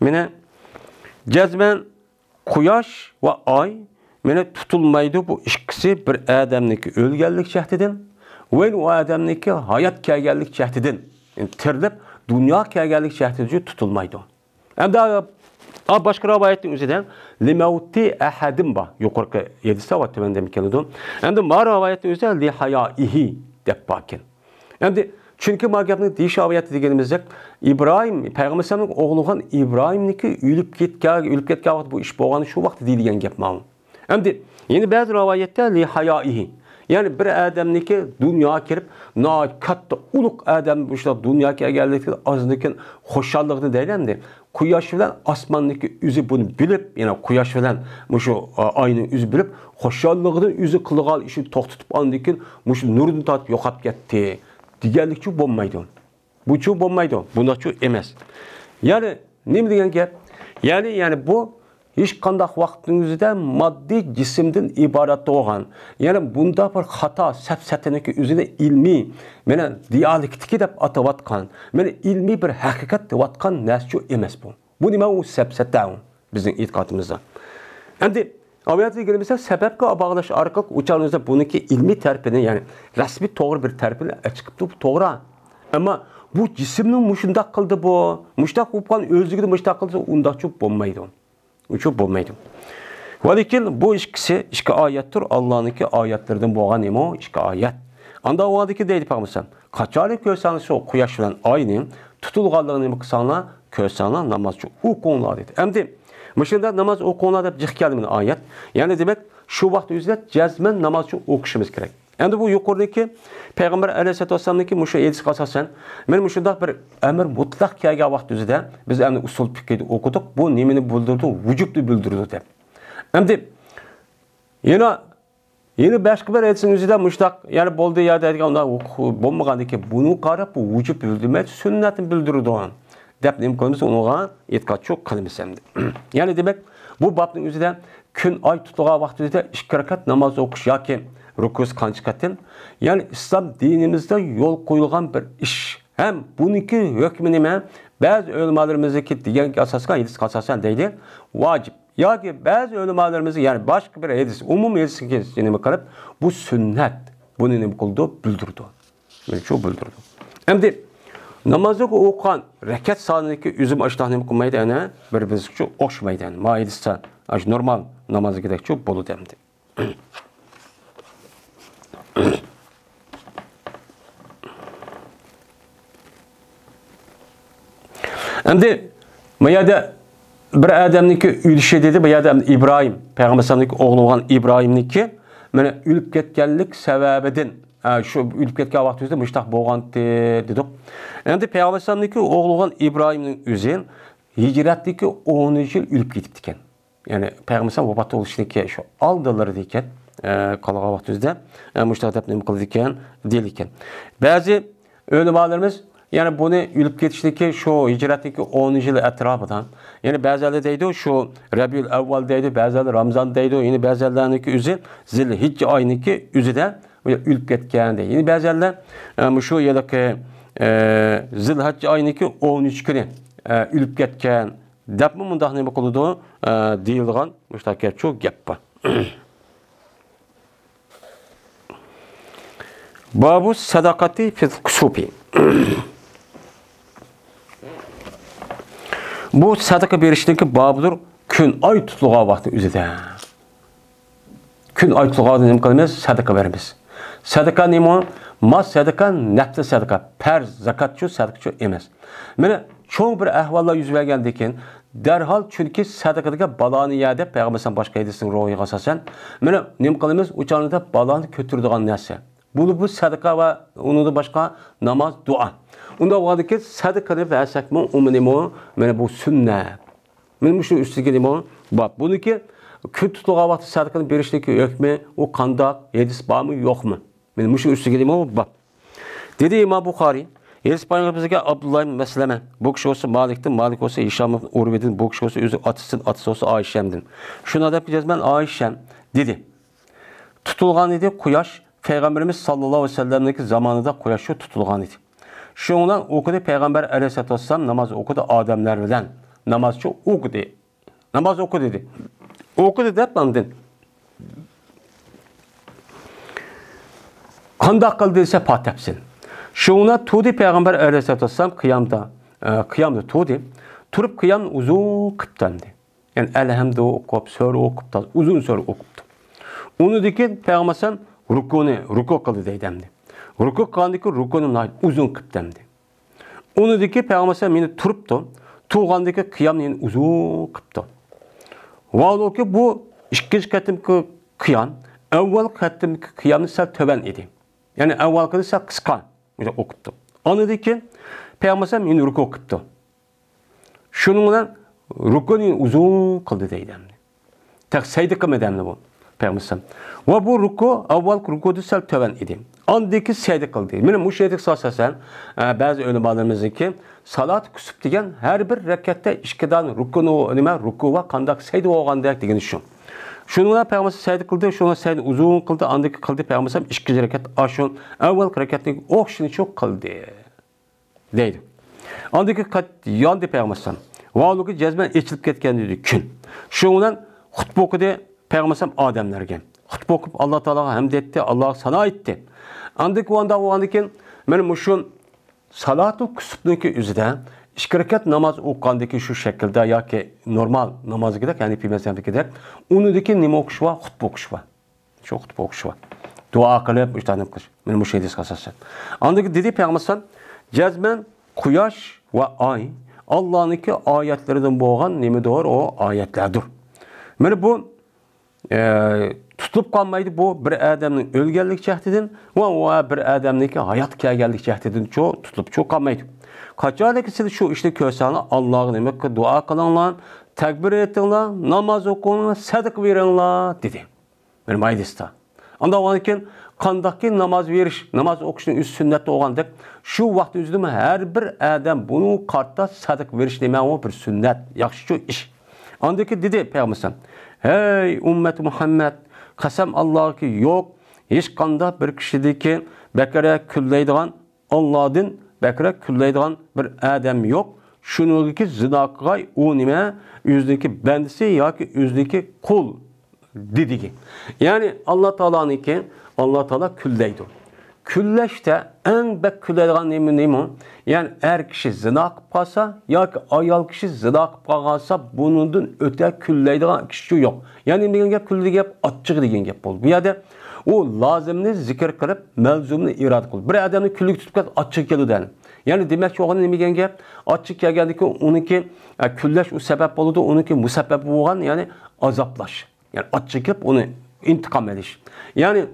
Mene cezmen kuyaş ve ay mene tutulmaydı bu ikisi bir adamniki ölgellik şehdidin ve o adamniki hayat kelgellik şehdidin. Yani tirilip dünya kelgellik şehdidin tutulmaydı. Hem daha başka ravayetin üzerinden limevti ahadim ba yukarı 7 saat temende mikenudun. Hem de ma ravayetin üzerinden li hayaihi dep bakin. Hem de çünkü magabının diş aviyatı degenimizde İbrahim, Peygamber'in oğluğun İbrahim'niki ülüp ketken vakti bu iş boğanı şu vakti deyilgen gep mağın. Hem de yeni bazı ravayette li hayaihi. Yani bir adamniki dünya kirip, katta uluk adam bu işte dünya geldik azındaki hoşallığını değilim de kuyaş filan asmandaki yüzü bunu bilip, yani kuyaş filan şu aynı yüzü bilip, hoşallığını yüzü kılıgal işi toxtutup andikin şu nurun tat yokap gitti. Digerlik şu bulmaydı. Bu şu bulmaydı. Bunda şu emez. Yani ne mi degen gap? Yani bu hiç kandak vaktinizde maddi cisimden ibaret olan. Yani bunda bir hata, sepseteneki üzerine ilmi, mene diyalektiki dep atavatkan, mene ilmi bir hakikat devatkan nesçu emez bu. Bu nime o sepseten bizim itikadımızda. Yani aviyatı gelmişse sebepke bağlaş arka uçağınızda bununki ilmi terpini yani resmi doğru bir terpini çıkıp bu doğru. Ama bu cismin muşundak kıldı bu. Muştak upan özlüğünü muştak kıldı unda çok bulmaydı. Çok bulmaydı. Valikin bu işkisi işki ayettir. Allah'ınki ayetlerden boğan imo işki ayet. Anda o adiki deydi pağımızsan. Kaçarlık görseniz o kuyaş filan aynı tutulganlığını nima qilsanglar, ko'rsanglar namozchi o'qinglar dedi. Endi mishunda namoz o'qinglar deb jiq keldi oyat. Ya'ni demak, shu vaqt o'zida jazman namozchi o'qishimiz kerak. Endi bu yuqoridagi Payg'ambar alayhisolatu vasallamning mushu hadisga asosan, men mushundaq bir amr mutlaq kelgan vaqt o'zida biz endi usul fiqhni o'qidik. Bu nimani bildirdi? Vujubni bildirdi deb. Endi Yeni başka bir etsin üzerinde müştak yani boldu ya dediğim onda bulmagan ki bunu qarab bu vücub bildirmek sünnetin bildirdi o. Dep imkanımız ona etkat çok kılmışamdı. Yani demek bu babın üzerinde gün ay tutulgan vaqt üzerinde 2 rakat namaz okuş yoki rukuz qanchaqatin yani İslam dinimizde yol koyulgan bir iş. Hem buniki hükmü nima? Bazı ulemalarımızdaki degan asosga asosan deydi vacip. Yoki bazı ulemalarımız yani başka bir hadis, umum hadisga nima qarab bu sünnet. Bunu nima qildi? Bildirdi. Men shu bildirdi. Endi namazda o'qigan rakat sonidagi o'zim ashloq nima qilmaydi ana bir-biriga shu o'xshamaydi. Maidisa, ash normal namozgidek shu bo'ladi endi. Endi bu yerda bir adamniki o'lishi dedi, bu yerda İbrahim, Payg'ambar sallallohu o'g'li bo'lgan İbrahimniki mana o'lib ketganlik sababidan shu o'lib ketgan vaqtida mushtaq bo'lgan dedik. Endi Payg'ambar sallallohu o'g'li bo'lgan İbrahimning o'zi hijratdagi 10-yil o'lib ketibdi ekan. Ya'ni Payg'ambar sallallohu vafot bo'lishniki shu oldinlarida ekan, qolgan vaqtida mushtaq deb nima qildi ekan, deyil ekan. Ba'zi ulamolarimiz yani bunu ölüp ketişteki şu hicretteki 10 yıl etrafından yani bazıları deydi şu Rabiul Evvel deydi, bazıları Ramazan deydi, yine bazılarındaki üzü Zilhicce ayındaki üzü de ölüp ketken deydi. Yine bazıları şu yılki Zilhicce ayındaki 13 günü ölüp ketken dep mi mundaq nima qildi deyilgan mustaqil çok gap var. Babu sadaqati fil kusubi. Bu sadaka berişdeki babıdır gün ay tutulgan vaqti üzerinde. Gün ay tutulgan nima qilamiz? Sadaka beramiz. Sadaka nima? Mas sadaka, nafs sadaka, farz, zakatçı, sadaqaçı emas. Mana çoğ bir ahvollar yuz bergandan derhal çünkü sadaqaga balani ya deb Payg'ambar boshqa hadisning ro'yiga asosan mana nima qilamiz? O'chanda balani ko'tiradigan narsa. Bu sadaka va uni boshqa namoz, dua. Unda vaqtdagi sadaka deb aytsakmi, umnimo mana bu sunnat. Men shu ustiga nima bor. Buniki kun tutulgan vaqtda sadaqani berishdagi hukmi u qandoq, hadis bormi, yo'qmi? Men shu ustiga nima bor. Dedi İmam Buxoriy, hadis payg'ambarimizga Abdullah maslama, bu kishi olsa Malikdan, Malik olsa Hisham ibn Urvadan, bu kishi olsa o'zi atasi olsa Oyshamdan. Shuni deb jazman Oysham dedi. Tutulgan edi quyosh Peygamberimiz sallallahu aleyhi ve sellem'deki zamanında quyosh shu tutulgan edi. Şundan okudu Peygamber aleyhissalatu vesselam namaz okudu adamlar bilen. Namazçı okudu. Namaz okudu dedi. Okudu depmandın. Qandaq qildi desa patapsin. Şundan tudi Peygamber aleyhissalatu vesselam qiyamda tudi. Turib qiyam uzun qıptandi. Yani elhamdu okup, sura okup, uzun sura okuptu. Onu dikin Peygamber sallam ruku qildi deydimdi. Ruku qilgandiki rukuni uzun qilibdi. Uni deki Payg'ambar meni turibdi. Turgandiki qiyam meni uzun qilibdi. Vallahi bu ikkinchi qatimki qiyam, avval qatimki qiyamni sal to'ban edi. Ya'ni avvalgisi sal qisqa o'qibdi. Uni deki Payg'ambar meni ruku qilibdi. Shuning bilan rukuni uzun qildi deydimdi. Tak sayda qilmadimni bu. Payg'ambar. Va bu ruku avval rukuda sal to'ban edi. Andaki secde kıldı. Benim bu şeyde asasen bazı ulemalarımızdaki salat kusub degan her bir rekatta ikkidan ruku va qandoq secde bo'lgandek degan shu. Shunga Payg'ambar secde qildi, shunga secde uzun qildi, andaki qildi Payg'ambar 2 rekat ashun avval rekatning o'xshini çok qildi. Deydi. Andaki yondi Payg'ambar. Valuki jazman echilib ketgan dedi kun. Shundan xutba o'qidi Payg'ambar odamlarga. Xutba o'qib Alloh taologa hamd etdi, Alloh sano etdi. Andık oğandaki benim şu salatul kusubniki üzerinde 2 rekat namaz okuğandaki şu şekilde ya ki normal namazı gider yani pimesiyamda gider. Onudaki nima okuş var, hutba okuş var. Şu hutba okuş var. Dua kılıp işte ne kılış. Benim bu şeyde asasen. Andık dedi Peygamber jazmen quyosh ve ay Allah'ınki ayetlerden boğan nemi doğru o ayetlerdir. Mana bu tutulup kalmaydı bu bir adamın ölgenlik cehdinden ve bir adamınki hayat kelgenlik cehdinden tutulup çok kalmaydı. Kaçarlık siz şu işte kösanı Allah'ın demek ki dua kılınlar, tekbir etinler, namaz okuyunlar, sadık verinler dedi. Benim aydista. Anda o anken kandaki namaz veriş, namaz okuşun üst sünneti olgandek şu vakti üzülme her bir adam bunu kartta sadık veriş demek o bir sünnet, yaxşı şu iş. Andaki dedi Peygamber: "Hey ümmet Muhammed, kasam Allah'a ki yok, hiç kanda bir kişideki bekare külleydiğen Allah'ın bekare külleydiğen bir adam yok. Şununki zinakıga o nime yüzdeki bendisi ya ki yüzdeki kul dedi ki. Yani Allah Teala külleydi. Külleşte en bek külleydiğen neymi? Yani er kişi zina kıp kalsa ya ki ayal kişi zina kıp kalsa bunun öte külleydiğen kişi yok. Yani degen gap külli gap açık degen gap oldu. Bu yerde o lazımını zikir kılıp mevzumunu irad kıldı. Bir adamın küllük tutup açık geliyor dedim. Yani demek ki o ne degen gap açık geldi onunki külleş o sebep oldu, onunki musebbep olan yani azaplaş. Yani açık gap onu intikam ediş. Yani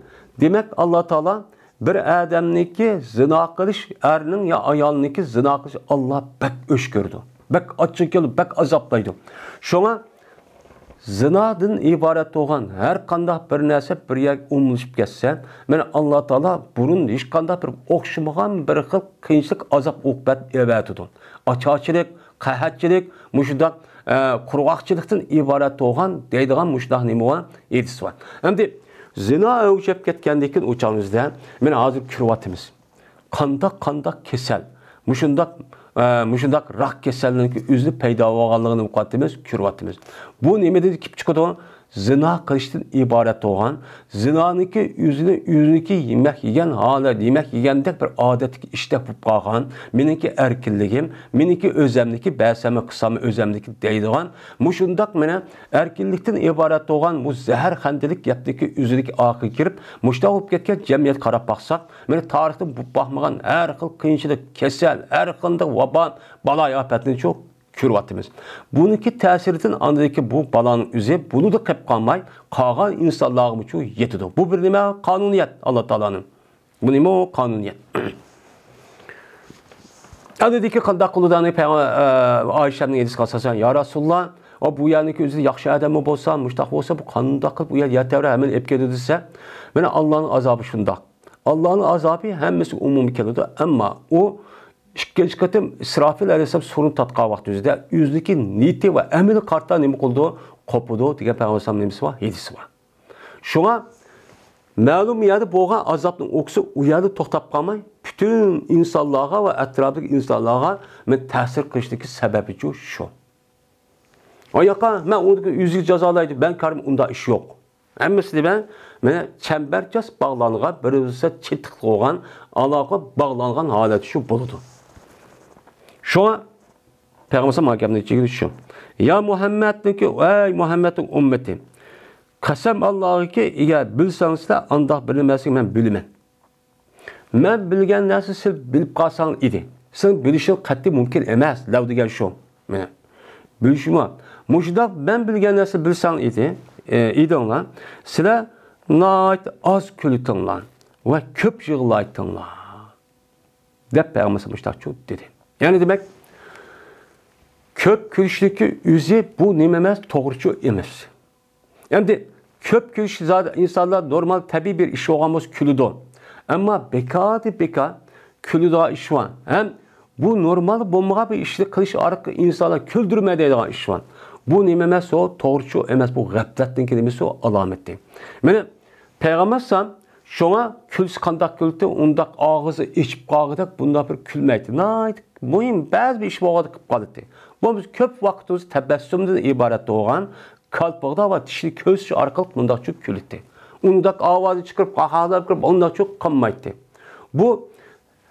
demek Allah Teala bir adamniki zina kılış erinin ya ayalniki zina kılış Allah bek öşkürdü. Bek açık geldi, bek azaplaydı. Şuna zinadan ibaret olan her kanda bir narsa bir yer umuluşup geçse, men Allah Teala bunun hiç kanda bir okşamagan bir xil kıyınçlık azap ukbet evetidir. Açıkçılık, kahatçılık, muşudak kurgakçılıktan ibaret olan deydiğen muşudak nemi olan edisi var. Hem de zina ölçep ketkendekin uçağımızda men hazır kürvatımız. Kandak kesel. Muşundak rak keselliğinin üzlü peyda olganlığını mukaddimiz, kürvatimiz. Bu nemede kip çıkıdı? Zina kılıştan ibaret olan, zinanınki yüzünüki yemek yiyen hala yemek yiyendek bir adet işte bu bağan, meniki erkilligim, meniki özemdeki bəsəmi kısami özemdeki deydiğen, muşundak mene erkillikten ibaret olan bu zehir xendelik yaptaki yüzünüki akı girip, muşta olup ketken cemiyet karab baksak, mene tarihte bu bakmagan her xil kıyınçılık, kesel, her xilinde vaban, balay afetini çok kürvatimiz. Bununki təsiritin andaki bu balanın üzü, bunu da kep kalmay, kağan insanlığımı çok yetidir. Bu bir nime kanuniyet Allah Teala'nın. Bu nime o kanuniyet. Adedeki kandak kuludanı Ayşe'nin edisi kalsasan, ya Resulullah, o bu yanındaki üzü yakşı adamı bolsa, müştak olsa bu kanunda kıl, bu yetevre hemen epke dediyse, bana Allah'ın azabı şundak. Allah'ın azabı hemmesi umumi kelidir ama o şirketim İsrafil Aleyhisselam sorun tatqa vakti üzerinde yüzdeki niyeti ve emeli kartta nemi kıldı, kopudu, diye Peygamber nemisi var, hedisi var. Şuna məlum yerde boğan azapın okusu uyarı toxtab qalmay, bütün insanlığa ve etrafdaki insanlığa men təsir qilishidagi sebebi şu. O yaqa, ben onu yüzük cezalaydı, ben karım onda iş yok. Emmesi ben çembercas bağlanığa, birisi çetik olan, alaqa bağlanğan haleti şu buludu. Şuna Peygamber mahkemede çekildi şu. Ya Muhammed'in ki, ey Muhammed'in ümmeti. Kasam Allah'a ki, eğer bilseniz de andaq bilinmezsin ben bilmem. Ben bilgen nersi siz bilip kalsan idi. Sen bilişin qat'i mümkün emez. Lav degen şu. Bilişim var. Muşda ben bilgen nersi bilsen idi. İdi onlar. Sizler nait az külütünler ve köp yığılaytınlar. Dep Peygamber muşdak çok dedi. Yani demek köp külüşlükü yüzü bu nememez doğrucu emez. Yani köp külüş zaten insanlar normal tabi bir iş olmaz külüdü. Ama beka külü daha iş var. Hem bu normal bomba bir işle kılış arka insanlar küldürmediği daha iş var. Bu nememez o doğrucu emez. Bu gafletin kelimesi o alametti. Yani Peygamber şuna külüs kandak külüdü, ondak ağızı içip kağıdak bunda bir külmeydi. Naydı. Mühim bazı bir iş boğadı kıp kalıdı. Bu biz köp vaktimiz tebessümden ibaret olan kalpıqda ve dişli köz arkalık bunda çok külüdü. Ondak avazı çıkıp kahada kırıp onda çok kanmaydı. Bu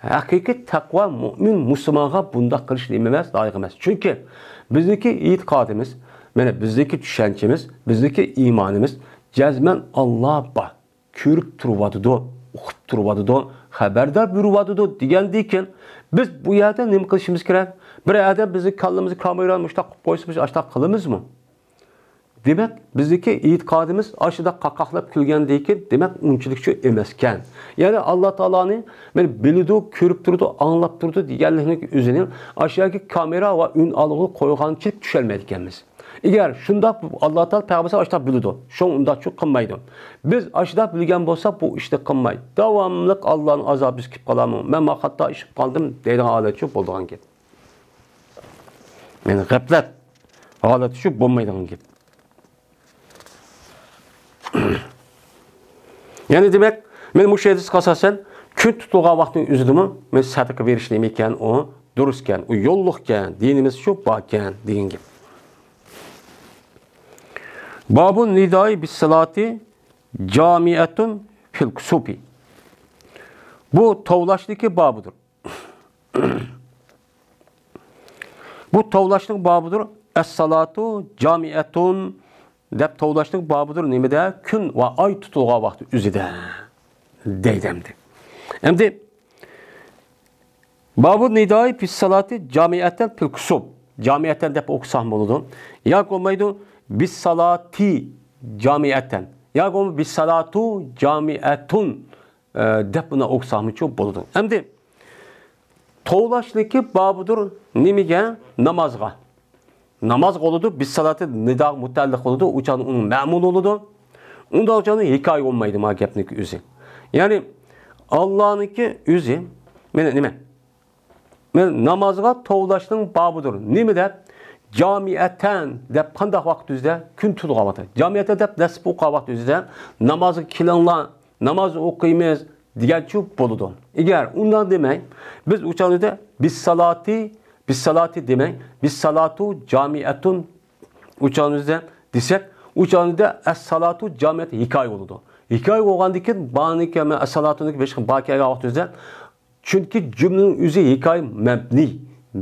hakiki takva mümin Müslüman'a bunda kılış dememez, layık emez. Çünkü bizdeki itikadımız, bizdeki düşüncemiz, bizdeki imanımız cezmen Allah'a bak, körüp turvadıdı. o'qib turibdi, xabardor beribdi degandan biz bu yerda nima qilishimiz kerak? Bir adam bizni kallamizni kamerani mushtaq qilib qo'ysa, biz ashtaq qilamizmi? Demek bizdeki e'tiqodimiz aşıda qaqaqlab kulgandan keyin demek unchalik shu emas ekan. Ya'ni Alloh taoloni men biladi, ko'rib turdi, anglab turdi deganlikning o'zini aşağıdaki kamera va un alg'u qo'ygancha tushalmaydi ekanmiz. Agar shunda Alloh taolo payg'ambar aşıda biladi, shu unda shu qilmaydi. Biz aşıda bilgan bo'lsak bu ishni qilmaydi. Davomli Allohning azobi biz kelib qolamiz. Men hatto ish qildim deydigan holat shu bo'lgan gap. Men g'aflat holat shu bo'lmaydigan gap. Yani demek, men bu şeyde asasen kun tutulgan vaqtning o'zidami men sadaqa berish nima ekan, o durust ekan, o yo'lliq ekan, dinimiz shu bor ekan degan gap. Babun nidai bis salati jamiatun fil kusubi. Bu tovlashdagi babudur. Bu tovlashlik babudur. Es-salatu jamiatun deb tovlashlik babudur nimada kun va oy tutilgan vaqt o'zida deydimdi. Endi babu nidai fis salati jamiatan fil kusub. Jamiatan deb o'qisam bo'ladi. Yo'q bo'lmaydi bis salati jamiatan. Yo'q bo'lmaydi bis salatu jamiatun deb buni o'qisam bo'ladi. Endi tovlashligi babudur nimaga? Namozga. Namaz qoludu, biz salatı nida mutalliq qoludu, uçan onun məmun oludu. Onda uçanı hikaye olmaydı ma gapniki özü. Yani Allah'ınki özü, nime? Namazga tovlaşның babıdır. Nime dep? Camiyetten dep qandaq vaqt üzdə kun tutulğan vaqt. Camiyetten dep nasib o'qigan vaqt üzdə namazı kilanlar, namaz o'qiymiz degan chu boludu. Eğer undan demek biz uçanıda biz salati demek, biz salatu camiatun uçağınızda desek, uçağınızda es-salatu camiat hikaye oldu. Hikaye olgandıkken bağınıkken es-salatunun beşkin bakiye vaxtınızda çünkü cümlenin üzü hikaye mebni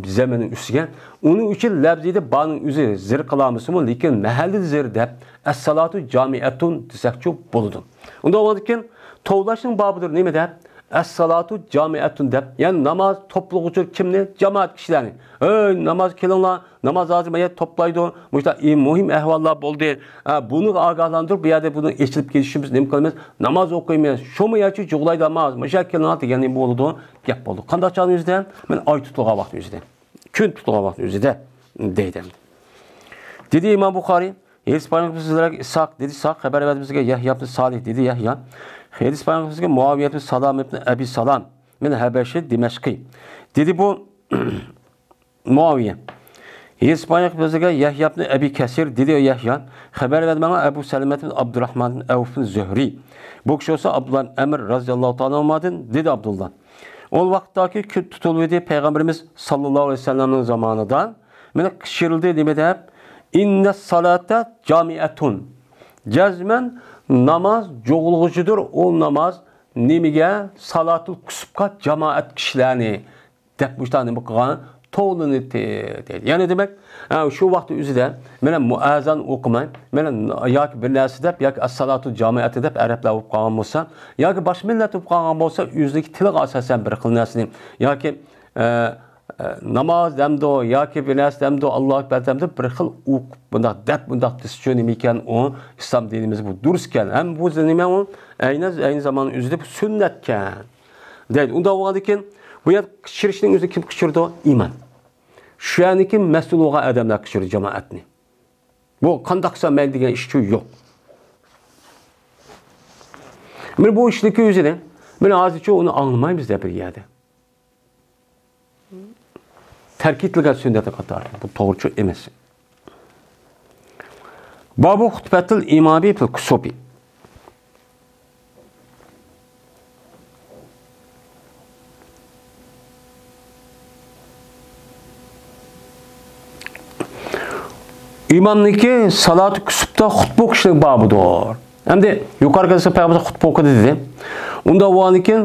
zamanın üstügen. Onun için labzide bağının üzü zir kılamısımı, lekin mahalli zir dep es-salatu camiatun desek çok boludu. Onda olgandıkken tovlaşın babıdır ne mi dep? Es-salatu camiatun dep. Yani namaz topluğucu kimni? Cemaat kişilerini. Namaz kılınlar, namaz azimeye toplaydı. Muşta muhim ehvallar bol değil. Bunu ağahlandırıp bir yerde bunu geçilip geçişimiz ne mi kılmaz? Namaz okuymayız. Şu mu yaçı cuğlaydı namaz. Muşta kılınlar degeni bu oldu. Yap oldu. Kanda çağın yüzden? Ben ay tutulğa vakti yüzden. Gün tutulğa vakti yüzden. Deydim. Dedi İmam Bukhari. Hadis peygamberimiz İshak dedi İshak haber verdiğimizde Yahya ibn Salih dedi Yahya. Hadis peygamberimiz Muaviye ibn Salam ibn Abi Salam min Habeşi Dimeşki. Dedi bu Muaviye. Hadis peygamberimiz Yahya ibn Abi Kesir dedi Yahya. Haber verdi bana Ebu Seleme ibn Abdurrahman ibn Avf ibn Zühri. Bu kişi olsa Abdullah Emir radıyallahu ta'ala olmadın dedi Abdullah. O vakittaki tutuluydu peygamberimiz sallallahu aleyhi ve sellem'in zamanında. Mene kışırıldı demede hep İnne salate camiatun. Cezmen namaz çoğulğucudur. O namaz nimige salatul kusupka cemaat kişilerini depmişten bu kılan toğlunu dedi. Yani demek şu vakti üzere mene muazzan okumayın. Mene yak bir nesi dep yak as-salatul camiatı dep Araplar okup kalan olsa yak baş millet okup kalan olsa yüzdeki tilik asasen bir kılnesini yak namaz demdo yoki bir narsa demdo Alloh akbar demdo bir xil bundaq deb bundaq tushunib ekan o islom dinimiz bu durust ekan ham bu nima u ayni zamon o'zida bu sunnat ekan deydi unda bo'lgan ekan bu yer qishirishning o'zi kim qishirdi iymon shu yaniki mas'ul bo'lgan odamlar qishirdi jamoatni bu qandaqsa mayli degan ish yo'q men bu ishlikni o'zida men hozircha uni anglamaymiz deb bir yerda terk etilgan sünnete kadar. Bu doğrucu emas. Babu hutbetil imami fil kusubi. İmamniki salat-ı kusubda hutbe okuşluk babıdır. Hem de yukarıda peygamber hutbe okudu dedi. Onda o aniki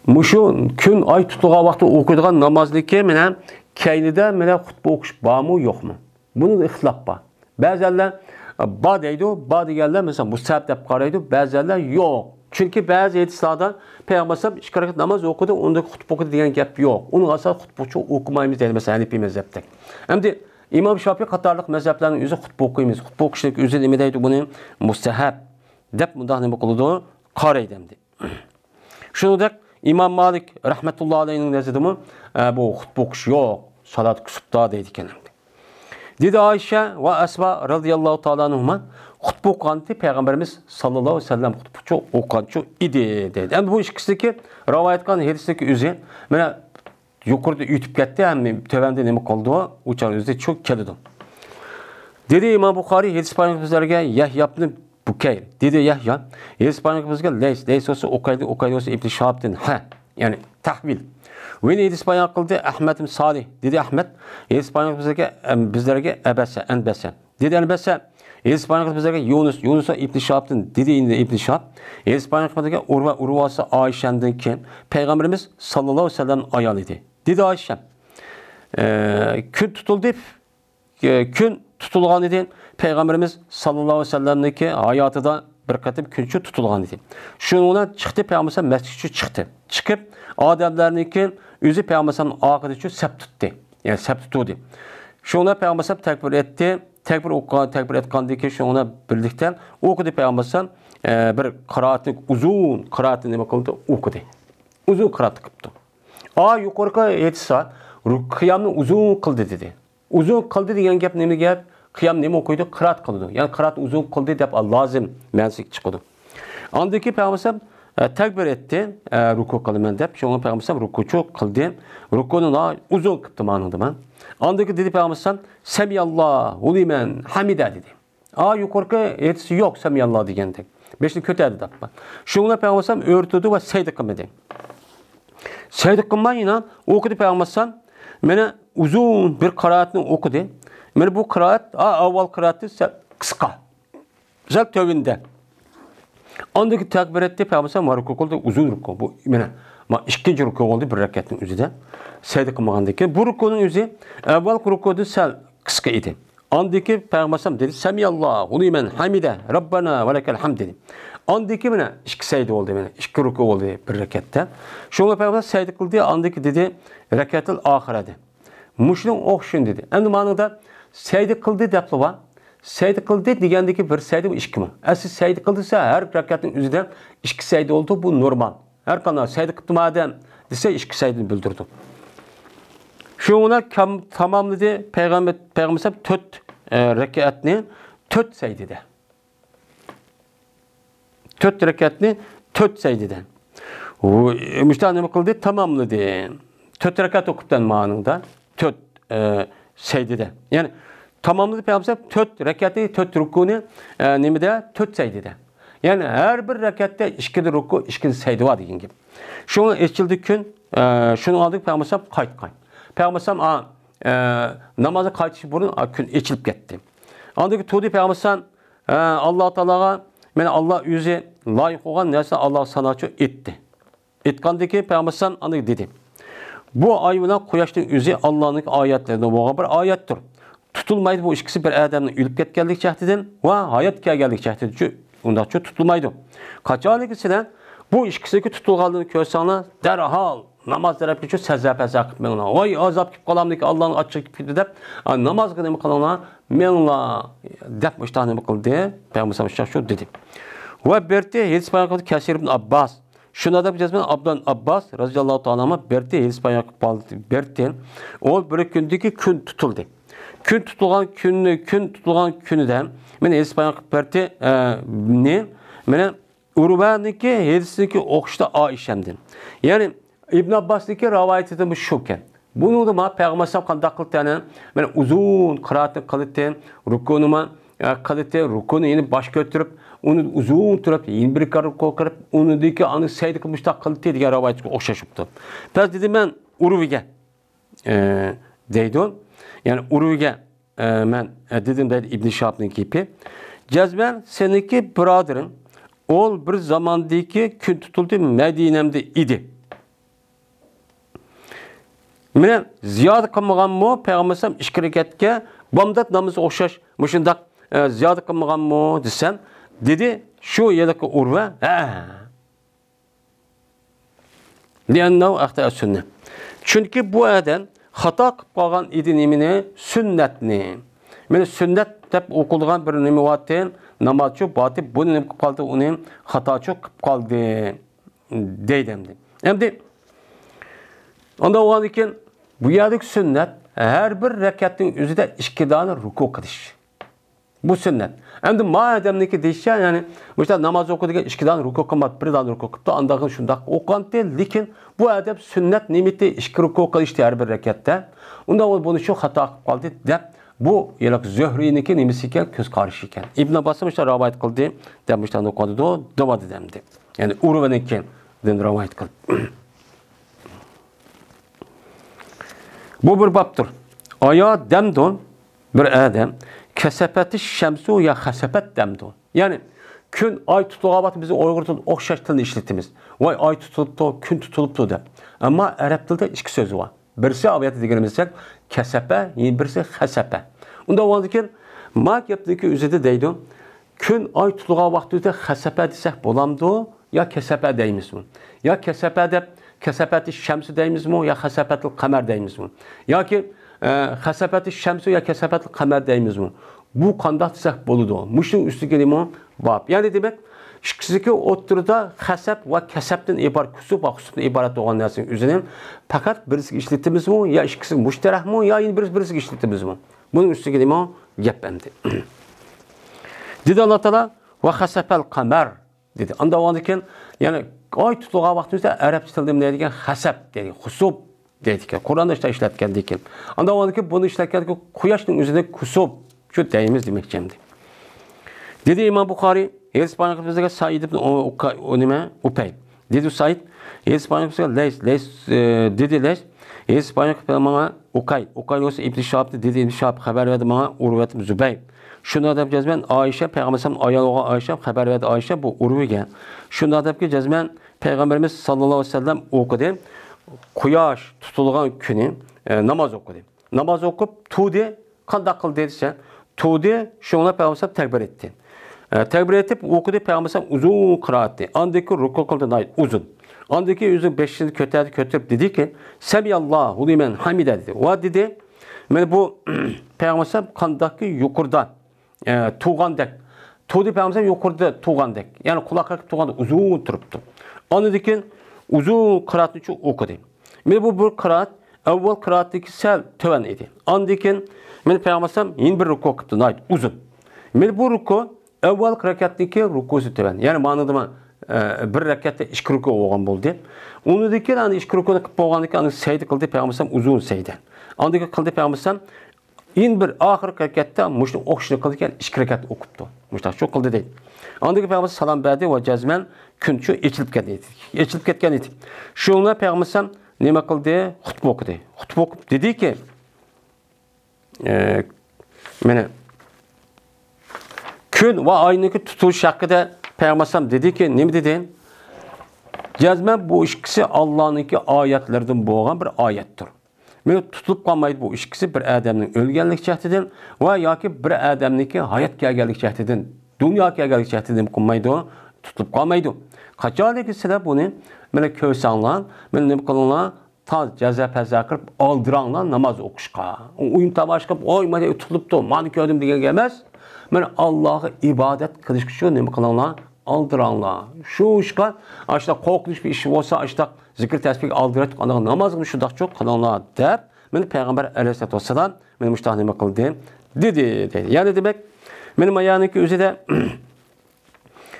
Muşu gün ay tutulğan vaxtı okuyduğun namazlıki mənə keynide mənə xutbə oxuş var mı, yox mu? Bunun da ixtilaf var. Bəzənlər ba deydi, ba deyərlər, məsələn, bu səbəb qaraydı, bəzənlər yox. Çünkü bazı hadislarda Peygamber sallam 2 rekat namaz okudu, onda hutbe okudu degan gap yok. Onun asal hutbe okumaymiz deydi mesela Hanefi mezhepte. Hem de İmam Şafii qatarlıq mezheplerin özü hutbe okuymiz. Hutbe okuşlik özü nima deydi buni? Mustahab deb mundaq nima qiladi? Qaraydi endi. Shuningdek İmam Malik rahmetullohi alayhining nazarida bu hutbe okuş yok. Salat kusupda deydi ekan. Dedi Ayşe ve Esma radıyallahu ta'ala anhuma hutbe okuğandı Peygamberimiz sallallahu aleyhi ve sellem hutbe okuğançı idi dedi. Hem bu ikisindeki rivayet kan hadisteki üzü mana yukarıda YouTube ketdi hem tövende nima qoldi o uçan üzde çok keldi. Dedi İmam Buxoriy hadis payg'ambarlarga Yahya ibn Bukayr dedi Yahya hadis payg'ambarlarga leys olsa okaydı olsa İbn Şahab'dan ha yani tahvil. Ve hadis bayan kıldı Ahmet bin Salih dedi Ahmet hadis payg'ambarlarga bizlerge ebese enbese dedi enbese hadis payg'ambarlarga Yunus'a İbn Şahab'dan dedi indi İbn Şahab hadis payg'ambarlarga Urvası Ayşe'den ki Peygamberimiz sallallahu aleyhi ve sellem ayal idi. Dedi Ayşe gün tutuldu gün tutulgan idi. Peygamberimiz sallallahu aleyhi ve sellem'deki hayatıda bir katım günçü tutulgan idi. Şununla çıktı Peygamberimiz mescidçi çıktı. Çıkıp adamlarınki özü Peygamberimiz akıdı için sep tuttu. Yani sep tutuldu. Şununla Peygamberimiz tekbir etti. Tekbir etkandı ki şununla birlikte okudu Peygamberimiz bir kıraatını uzun kıraatını nima kıldı okudu. Uzun kıraat kıldı. Yukarıda yetsa kıyamını uzun kıldı dedi. Uzun kıldı degan gap nima gap? Qiyam nima o'qiydi? Qiraat qildi. Ya'ni qiraat uzun qildi deb lozim mansik chiqadi. Andaki Peygamber takbir etdi, ruku qilman deb. Shunga Peygamber rukuchu qildi. Rukuni uzun qildi ma'noda. Andaki dedi Peygamber Semiyallahu limen hamida dedi. Yuqorqa etisi yo'q Semiyallahu degandek. Beşni ko'tardi deb. Shunga Peygamber o'rtadi va sayda qilmadi. Sayda qilmayina o'qidi Peygamber mana uzun bir qiraatni o'qidi. Mana bu qiraat avval qiraati qisqa. Zal tövünde. Andaki takbir etti Peygamber ruku qildi, uzun ruku. Bu mana ikkinchi ruku oldu bir rakatning o'zida. Sayda qilmagandaki bu rukuning o'zi avval rukuda sal qisqa edi. Andaki Peygamber dedi Semiyallahu limen hamide Rabbana ve lekel hamd dedi. Andaki mana ikki sayda oldu mana ikki ruku oldu bir rakatda. Şoňa Peygamber sayda qildi, andaki dedi rakatul ahirede. Muşlun o'xshin dedi. Endi ma'noda sayda qildi deb var. Sayda qildi degandagi bir sayda bu ikkimi. Asli sayda qildisa har rakatning o'zida ikki sayda oldu bu normal. Har qanday sayda qildi madem desa ikki saydani bildirdi. Şoňa tamamladı Peygamber 4 rakatni 4 saydada. 4 rakatni 4 saydada. O müştah nima qildi? Tamamladı. 4 rakat o'qibdan ma'noda 4 saydada. Yani tamamladı Peygamber 4 rakatni 4 rukuni nimada 4 saydada. Yani her bir rakatta 2 ruku 2 sayda var degan gap. Şunu eşildi gün şunu aldık Peygamber qaytqan. Peygamber namaza qaytish burun gün eşilip ketdi. Andaki tudi Peygamber Allah Teala'ga men Allah o'zi loyiq bo'lgan narsa Allah sanachi etdi. Etgandaki Peygamber andaki dedi. Bu ay bilan quyoshning o'zi Allohning oyatlaridan bo'lgan bir oyatdir. Tutulmaydi bu ikisi bir odamning o'lib ketganlik jahdidan va hayot kelganlik jahdidan undaqcha tutulmaydi. Qachonligisidan bu ikkisiga tutulganligini ko'rsanglar, darhol namoz tarafga shu sajda qilmanglar. Voy azob kelib qolamdiki Allohning ochiq kelib deb namozga nima qilinglar? Menlar deb mushtani nima qildi? Payg'ambar shu dedi. Va berti hadis payg'ambar Kasir ibn Abbas shunda deb jazman Abdan Abbas roziyallohu ta'ala berti hadis payg'ambar berti o bir kundagi kun tutuldi. Kun tutulgan kunidan men hadis payg'ambar berti ne? Mene Urban'daki hadisdeki o'qishda Oyshamdan. Yani İbn Abbas'daki rivayetinde bu şoken. Bunu da Peygamber qanday qildi? Men uzun qiraatni qildi, rukunuma qildi, rukuni yeni baş götürüp onu uzun turib, yeni bir ruku qilib, unidagi ani sayda qilishda qildi degan rivayetga o'xshashibdi. Biz dedim men Urviga deydi. Yani Urviga men dedim deydi İbn Şahab'ning kipi. Cazmen seniki birodaring ol bir zamandaki kun tutuldu Medine'mde idi. Mene ziyoda qilmaganmi Peygamber ikki rakatga bomdat namoz o'xshash mushundaq ziyoda qilmaganmi desam dedi shu yerda Urva Liannahu ahta sünnet. Çünkü bu adam hata qilib qolgan edi nimini sünnetni. Meni sünnet deb o'qilgan bir nima vatin namazçı batib buni nima qilib qoldi, uni xatochi qilib qoldi deydimdi. Endi onda o'g'an ekan bu yerdagi sünnet her bir rekatning o'zida 2 dona ruku qilish. Bu sünnet. Endi mademniki deyishgan, ya'ni bu namoz o'qidigan 2 dona ruku qilmadi, 1 dona ruku qildi, andag'in shundoq o'qandi, lekin bu adab sünnet nimati 2 ruku qilishdi har bir rakatda. Unda u buni shu xato qilib qoldi deb bu yalaq Zuhriniki nimasi ekan, ko'z qarishi ekan. Ibn Abbos rivoyat qildi, deb mushtan o'qidi, davodi demdi. Ya'ni Urvaniki den rivoyat qildi. Bu bir babdır. Aya demdon bir adam kesepeti şemsu ya hasepet demdon. Yani gün ay tutuluğa batı bizi Uygur'dan okşaş tilini işletimiz. Vay ay tutulup da gün tutulup da. Ama Arap dilde 2 sözü var. Birisi aviyatı diyelimizsek kesepe, birisi hasepe. Onda oldu ki mak yaptığı üzerinde deydi. Gün ay tutuluğa vaxtı da hasepe desek bolamdı ya kesepe deyimiz mi? Ya kesepe de kesepeti şemsi deyimiz mi ya hasepeti kamer deyimiz mi? Ya ki hasepeti şemsi ya kesepeti kamer deyimiz mi? Bu kandat desek boludu. Muşun üstü gelimi bab. Yani demek ikisiki oturda hasep ve kesepten ibaret, kusub ve husubdan ibaret olan nersinin üzerine fakat birisi işletimiz mi ya ikisi müşterek mi ya yine birisi işletimiz mi? Bunun üstü gelimi gependi. Dedi Allah Teala ve hasepel kamer dedi. Anda o andiken yani ay tutuluğa vaxtımızda Arapça tilde ne degan hasep dedi, husub dedi. Kur'an'da işte işletken dedik. Anda o andiken bunu işletken quyoshning o'zida kusub şu deyimiz demekçemdi. Dedi İmam Buxoriy, Yespaniyamızda Said ibn Upey. Dedi Said, Yespaniyamızda Leys dedi Leys, Yespaniyamızda bana Okay olsa İbn Şahab'dı dedi İbn Şahab haber verdi bana Urvet Zübeyir. Şunu da cezmen Ayşe Peygamberimiz ayalığa Ayşe haber verdi Ayşe bu Urve'ge. Şunu da cezmen Peygamberimiz sallallahu aleyhi ve sellem okudu. Quyosh tutulgan günü namaz okudu. Namaz okup tudi qanday qildi desa, tudi şuna Peygamberimiz tekbir etti. Tekbir etip okudu Peygamberimiz uzun qiraatdi. Andaki ruku qildi uzun. Andaki yüzün 5'ini kötürüp dedi ki Semiyallahu limen hamide dedi. O dedi men bu Peygamberimiz qandaki yuqurdan tuğandek. Tudi Peygamberimiz yuqurda tuğandek. Yani kulak tuğanda uzun turuptu. Andikin uzun qiraatni chu okudu. Men bu qiraat avval qiraatdaki sel töven idi. Andikin men Peygamberimiz yeni bir ruku qildi uzun. Men bu ruku avval rakatdaki rukusu töven. Yani ma'noda bir rakatda 2 ruku bo'lgan bo'ldi. Unidagi ana 2 rukuni qilib bo'lgandan keyin saydi qildi Peygamberimiz uzun saydi. Andagi qildi Peygamberimiz in bir oxirgi rakatda mushni o'qishni qilgan 2 rakat o'qibdi. Mushta shu qildi deydi. Andagi Peygamberimiz salom berdi va jazman kun shu echilib ketgan edi. Shunga Peygamberimiz nima qildi? Xutba o'qidi. Xutba o'qib dediki mana kun va oyniki tutilish haqida Peygamber dedi ki, ne dedi? Cezmen bu ikisi Allah'ınki ayetlerden boğan bir ayettir. Men tutulup kalmaydı bu ikisi bir adamın ölgenlik cehdidir ve ya ki bir adamınki hayat gelgelik cehdidir, dünya gelgelik cehdidir kalmaydı, tutulup kalmaydı. Kaçalık ise bunu böyle köysanlar, böyle ne kılınlar, ta ceza kırıp aldıranlar namaz okuşka. Uyum tamaş kırıp, oy mani tutulup da mani gördüm diye gelmez. Men Allah'a ibadet kılış kişi ne kılınlar? Aldıranlar. Şu işgal, işte korkunç bir iş olsa, işte zikir tesbih aldırıp, namazını şu da çok kılınlar der. Men Peygamber Aleyhisselatü Vesselam benim müştahınıma kıldı. Dedi. Yani demek, benim ayağındaki üzerinde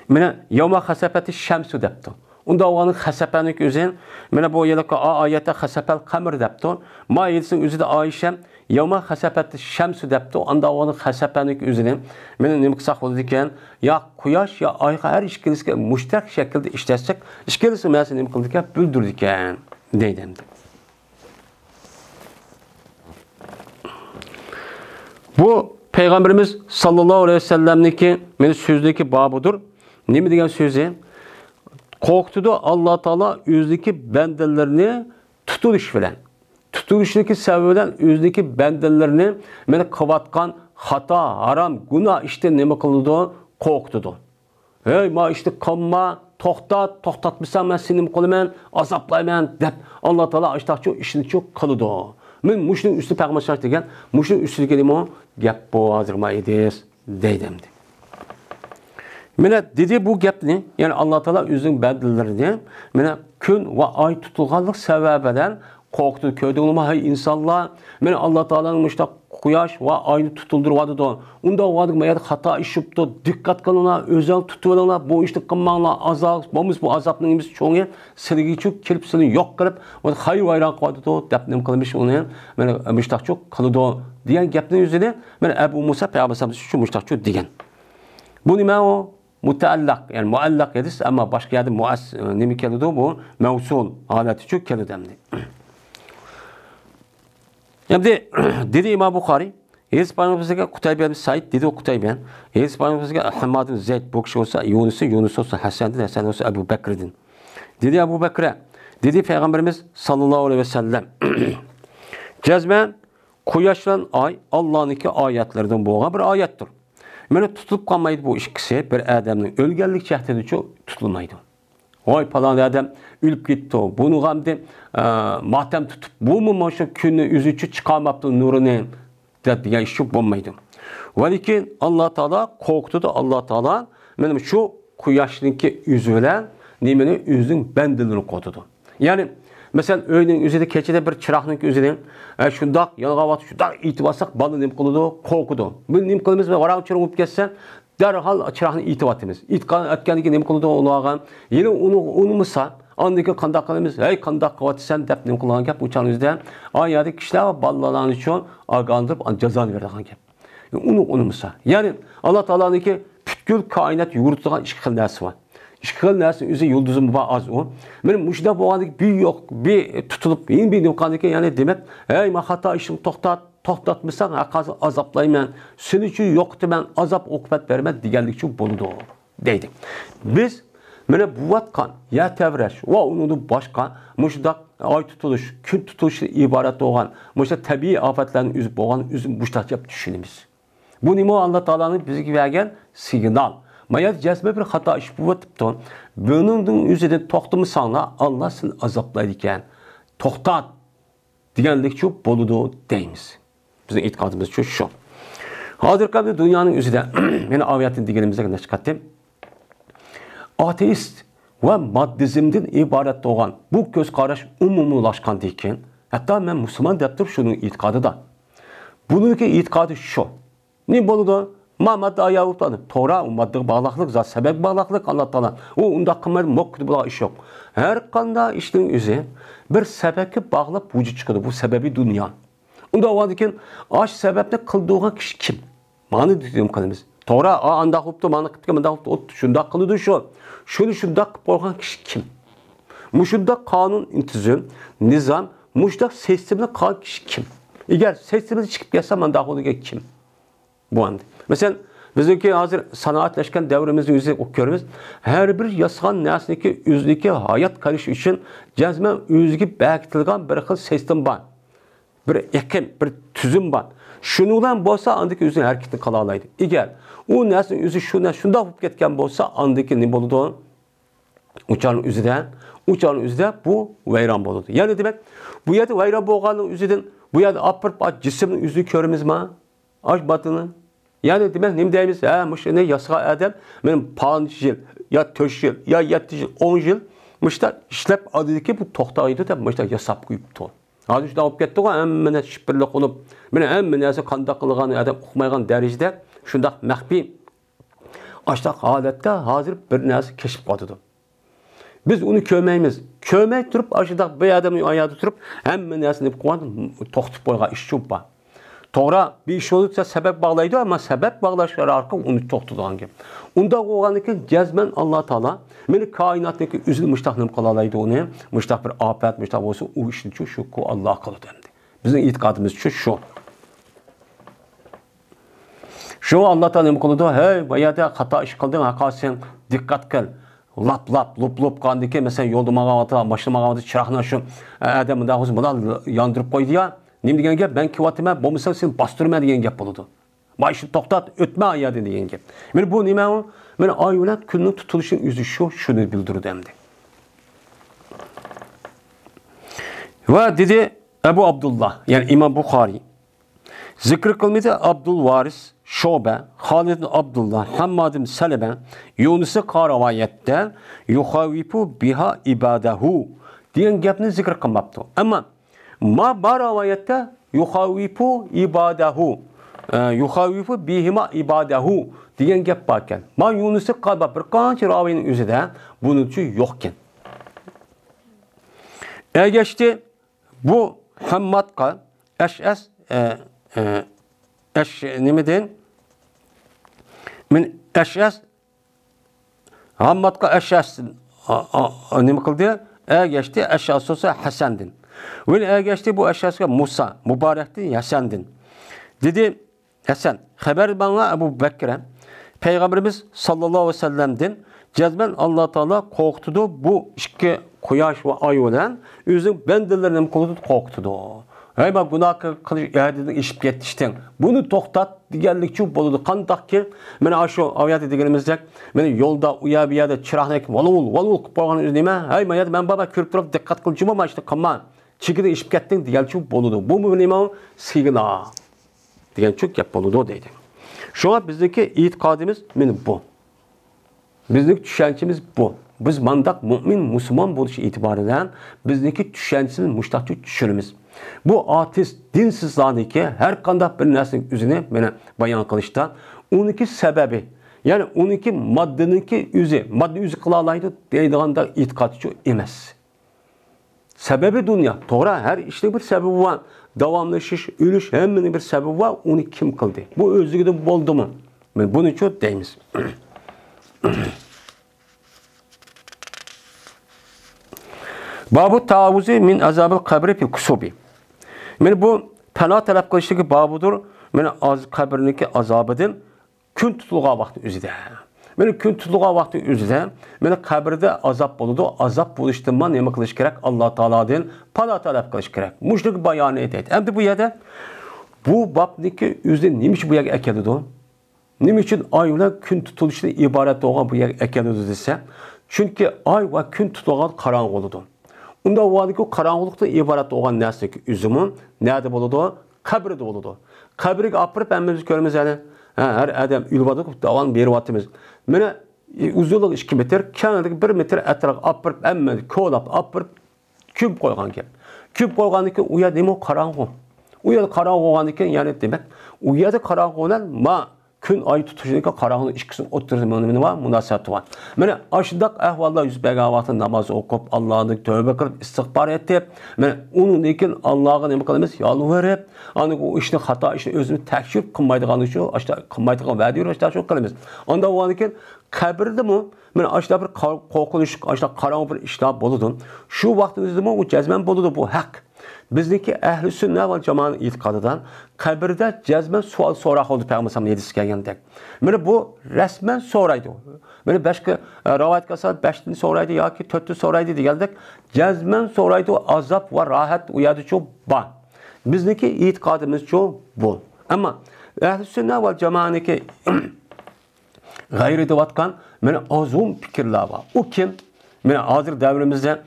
mene yevma hasepeti şemsu depti. Onda oğanın hasepenik üzerinde, mene bu yıllık ayette hasepel kamır depti. Ma yedisinin üzerinde Ayşem, yevma hasepeti şemsu depti. Onda oğanın hasepenik üzerinde, mene ne mıksak oldu diken, ya kuyaş ya ayqa her işkilisi müşterek şekilde işletsek, işkilisi mesela ne mıkıldı diken, büldür diken, neydemdi. Bu Peygamberimiz sallallahu aleyhi ve sellem'deki meni sözdeki babıdır. Ne mi diyen sözü? Korktudu Allah Teala yüzdeki bendelerini tutuluş bilen. Tutuluşdaki sebebiyle yüzdeki bendelerini meni kıvatkan hata, haram, günah işte ne mi kıldı? Korktudu. Hey ma işte kanma, to'xtatmasam men seni nima qilaman, azoblayman deb Alloh taolo ashtachu ishni cho'q qiladi. Men mushning usti payg'ambar degan, mushning ustiga nima gap bu hozir maydes deydimdi. Mana dedi bu gapni, ya'ni Alloh taolo o'zining bandalarini mana kun va oy tutilganlik sababidan qo'rqdi. Ko'rdingmi hay insonlar, mana Alloh taolaning mushtaq quyosh va oyni tutuldiradi. Unda vaqt mayat xato ishibdi. Diqqat qilinglar, o'zal tutulinglar, bu ishni qilmanglar. Azob, bu azobning cho'ngi sizga cho'k kelib sizni yo'q qilib, va hayvayron qiladi deb nim qilmish uni. Mana mushtaqchoq qiladi degan gapning o'zida mana Abu Musa payg'ambarimiz shu mushtaqchoq degan. Bu nima o? Mutaallaq, yani muallaq ediz, ama başka yerde nima keladi bu? Mavsul holati cho'k keladi demdi. Şimdi dedi İmam Bukhari, Hadis Peygamberimizge Kutaybe bin Said dedi o Kutaybe. Hadis Peygamberimizge Ahmad bin Zeyd bu kişi olsa Yunus olsa Hasan olsa Ebu Bekir'din. Dedi Ebu Bekir'e, dedi Peygamberimiz sallallahu aleyhi ve sellem. Cezmen Kuyaşlan ay Allah'ınki ayetlerden boğan bir ayettir. Mene tutulup kalmaydı bu ikisi bir adamın ölgenlik cehdedi çok tutulmaydı. Oy falan adam ülüp gitti o. Bunu gamdi matem tutup bu mu maşa günü üzücü çıkarmaptı nurunu diye iş yok bulmaydı. Velikin Allah Teala korktu da Allah Teala benim şu kuyaşınki üzülen nimeni üzün bendilini kodudu. Yani mesela öğünün üzerinde keçede bir çırağının üzerinde şundak yanıgavat şundak itibasak balı nim kılıdı korkudu. Bu nim kılımız ve varan çırağın up geçsen derhal çırağını itibatımız. İtkan etkendeki nim kılıdı olagan yine onu mısa andaki kandak kılımız hey kandak kıvatı sen dep nim kılıgan kep uçağın üzerinde ayyadı kişiler ballalan için agandırıp cezanı verdi kan kep. Onu mısa. Yani Allah Teala'nınki pütkül kainat yurttuğun işkil nesi var. İşkil nesinin üzeri yıldızım var az o. Benim müşde boğandık bir yok, bir tutulup yeni bir nokandaki yani demek hey ma hata işim toxtatmışsan azaplayman. Senin için yoktu ben azap okupet vermez digerlik için boludu deydi. Biz böyle bu vatkan ya tevreş ve onun başka müşde ay tutuluş, gün tutuluşu ibaret olan müşde tabii afetlerin üzüp boğan üzüm müşdacap düşünümüz. Bu nimo Allah Teala'nın bize vergen signal. Mayat cezbe bir hata iş bu vatipton. Bunun üzerinde toxtamısanlar Allah seni azaplayırken toxtat diyenlik çok boludu deyimiz. Bizim itikadımız çok şu. Hazır kalbi dünyanın üzerinde yine aviyetin diyenimize ne çıkarttım? Ateist ve maddizmden ibaret olan bu göz karış umumulaşkan deyken hatta ben Müslüman deyip şunun itikadı da. Bununki itikadı şu. Ne boludu? Muhammed ayağı utadı. Tora ummadığı bağlaklık, zat sebep bağlaklık Allah Teala. O unda kımer moktu bula iş yok. Her kanda işin üzeri bir sebebi bağlap vücut çıkıyor. Bu sebebi dünya. Unda o adıken aş sebeple kıldığına kişi kim? Mani diyorum kanımız. Tora anda huptu, mani kıptık, manda huptu. Şunda kılıdı şu. Şunda kıptıkan kişi kim? Muşunda kanun, intizam, nizam, muşunda sistemle kalan kişi kim? Eğer sistemde çıkıp gelse manda huptu kim? Bu anda. Mesela bizimki hazır sanatleşken devrimizin yüzü okuyoruz. Her bir yasan nesneki yüzdeki hayat karışı için cezmen yüzdeki bektilgan bir xil sistem var. Bir ekim, bir tüzüm var. Şunundan bolsa andaki yüzün hareketini kalalaydı. Eğer o nesnin yüzü şunda hop ketken bolsa andaki ne boludu? Uçağın yüzüden bu veyran boludu. Yani demek bu yerde veyran boğanın yüzüden bu yerde apır cismin yüzü körümüz mü? Aç batının. Yani demek ne deyimiz? Ne yasğa adam benim pancı yıl, ya 4 yıl, ya 7 yıl, 10 yıl mışta işlep adı ki bu toxtaydı da mışta yasap koyuptu. Hadi şuna olup ketdi o emmene şipirlik olup, mene emmene kanda kılgan adam okumaygan derecede şunda mahbi açtaq halatda hazır bir narsa keşif qatdı. Biz onu köməyimiz. Kömək turup aşıda bir adamın ayağı turup emmene qoyan toxtup qoyğa iş çok var. Toğra bir iş olursa sebep bağlaydı ama sebep bağlaşları arka onu toxtudan gibi. Onda oğanıki cezmen Allah Teala beni kainattaki üzül müştahım kalalaydı onu. Müştah bir afet müştah olsa o işin şu Allah kılı dendi. Bizim itikadımız şu. Şu Allah Teala kılıdı. Hey bayada hata iş kıldın hakasen dikkat kıl. Lap lup kandiki mesela yoldumağa atı başlamağa atı çırağına şu adamın da olsun buna yandırıp koydu ya. Nim degan gap ben kivatime bomsa sen bastırma degan gap boludu. Başı toxtat, ötme ayadı deyen gap. Meni bu nima o? Meni ay bilan kunning tutilishini o'zi shuni bildirdi endi. Va dedi Ebu Abdullah, yani İmam Bukhari zikr kılmadı Abdul Varis, Şobe, Halid ibn Abdullah, Hammad ibn Selebe, Yunus-i Karavayet'te yuhavifu biha ibadehu diyen gapni zikr kılmaptı. Ama ma baravayette yuhavifu ibadehu, yuhavifu bihima ibadehu diyen gap varken, ma Yunus-i Karavayet bir kanç ravinin üzerinde bunun için yokken. Geçti bu Hammadka Eş'es nimeden min Eş'es Hammadka Eş'es nime kıldı? Geçti Eş'es olsa Hasan'din. Ve geçti bu Eş'es'e Musa mübarekti Hasan'din. Dedi Hasan haber bana Ebu Bekir'e Peygamberimiz sallallahu aleyhi ve sellem'den cezmen Allah Teala korktudu bu iki quyosh va oy bilan o'zing bandalarni qo'rqitdi. Hey bak günah qilish yerdin ishib ketding. Buni to'xtat deganlikchi bo'ladi. Qandaqki, mana shu oyat deganimizdek, mana yo'lda uya bu yerda chiroqni valul qilib qo'ygan o'zi nima? Hey men baba ko'rib turib diqqat qilchim ama işte qilma. Chigida ishib ketding deganchi bo'ladi. Bu nima? Signal deganchi gap bo'ladi deydi. Şuna bizdeki itiqadimiz mana bu. Bizdeki tushunchamiz bu. Biz mandak mümin, Müslüman buluş itibariyle bizdeki düşüncemiz müştakçı düşünümüz. Bu ateist, dinsiz zaniki her kandak bir nesinin üzerine bana bayan kılışta onunki sebebi, yani onunki maddeninki üzü, madde üzü kılalaydı deydiğinde itikadçı emez. Sebebi dünya, doğru her işte bir sebebi var. Davamlaşış, ölüş, hemen bir sebebi var, onu kim kıldı? Bu özgürlüğü oldu mu? Bunu çok deyimiz. Babu tavuzi min azabı kabri fil kusubi. Yani bu pena talep kılıştaki babudur. Yani kabrindeki azabıdın gün tutuluğa vakti üzüde. Yani gün tutuluğa vakti üzüde. Yani kabirde azap buludu. Azap buluşturma neyme kılış gerek? Allah Teala'dan pena talep kılış gerek. Müşrik bayanı edeydi. Hem de bu yerde bu babdaki üzde neymiş bu yer ekelidir? Neymiş için ay ile gün tutuluşuna ibaret olan bu yer ekelidir dese. Çünkü ay ve gün tutuluğa karanlık oldu. Unda o karanlıkta ibaret olan nesneki üzümün nerede buludu? Kabirde buludu. Kabirge apırıp emmemiz görmemiz yani. Her adam ülbadık davan bir vaktimiz. Mene uzunluğu 2 metre, kenardaki 1 metre etraf apırıp emmemiz kolap apırıp küp koygan ki. Küp koygan ki uya nemo karanlık. Uya karanlık olan ki yani demek. Uya da karanlık olan ma gün ay tutuşundaki karanlık işkisinin oturmanı var, münasebeti var. Mene aşıdak ehvallar yüz begavatın namazı okup Allah'ın tövbe kılıp istiğfar etip, mene onun için Allah'a ne kalımız yalvarıp, hani o işin hata işin özünü tekşif kılmaydığı için, işte kılmaydığı veriyor işte çok kalımız. Onda o için kabirde mi? Mene işte bir korkunç, işte karanlık bir işler buludu. Şu vaktimizde mi o cezmen buludu bu hak. Bizdeki ehl-i sünnet ve cemaatın itikadıdan kabirde cezmen sual sorak oldu Peygamber yedisi gelgende. Mene bu resmen soraydı. Mene başka rivayet kasa 5'tin soraydı ya ki 4'tün soraydı geldik. Cezmen soraydı azap ve rahat uyadı çok ba. Bizdeki itikadımız çok bu. Ama ehl-i sünnet ve cemaatın gayri devatkan mene azum fikirler var. O kim? Mene hazır devrimizde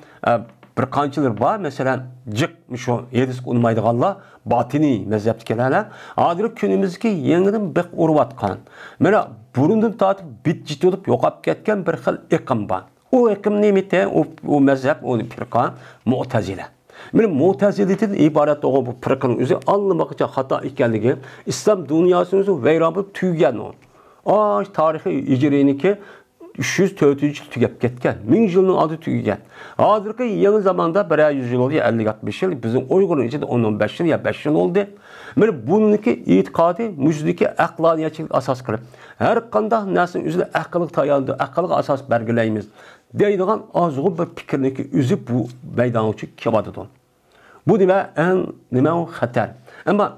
bir kançılar var mesela cıkmış o yedis unmaydı Allah batini mezheptikilerler. Adır günümüzdeki yeniden bek urvatkan. Mena burundan tatip bit ciddi olup yokap ketken bir xil iqim var. O iqim nemite o mezhep o firqa Mu'tazile. Mena Mu'tazile'den ibaret olan bu firqanın özü anlamakça hata ekanligi İslam dünyasını veyran bulup tüygen o. Tarihi icriniki 300-400 yıl tügep ketken. 1000 yılın adı tügegen. Hazırki yeni zamanda 100 yıl oldu ya 50-60 yıl. Bizim Uygur'un içinde 10-15 yıl ya 5 yıl oldu. Yani bununki itikadi, müjdeki aklaniyetçilik asas kılıp. Her kandak nesin üzerine akıllık tayandı, akıllık asas belgeleyimiz. Deydiğen azığı bir fikirindeki üzü bu meydanlıkçı kebadıdır. Bu deme en hater. Ama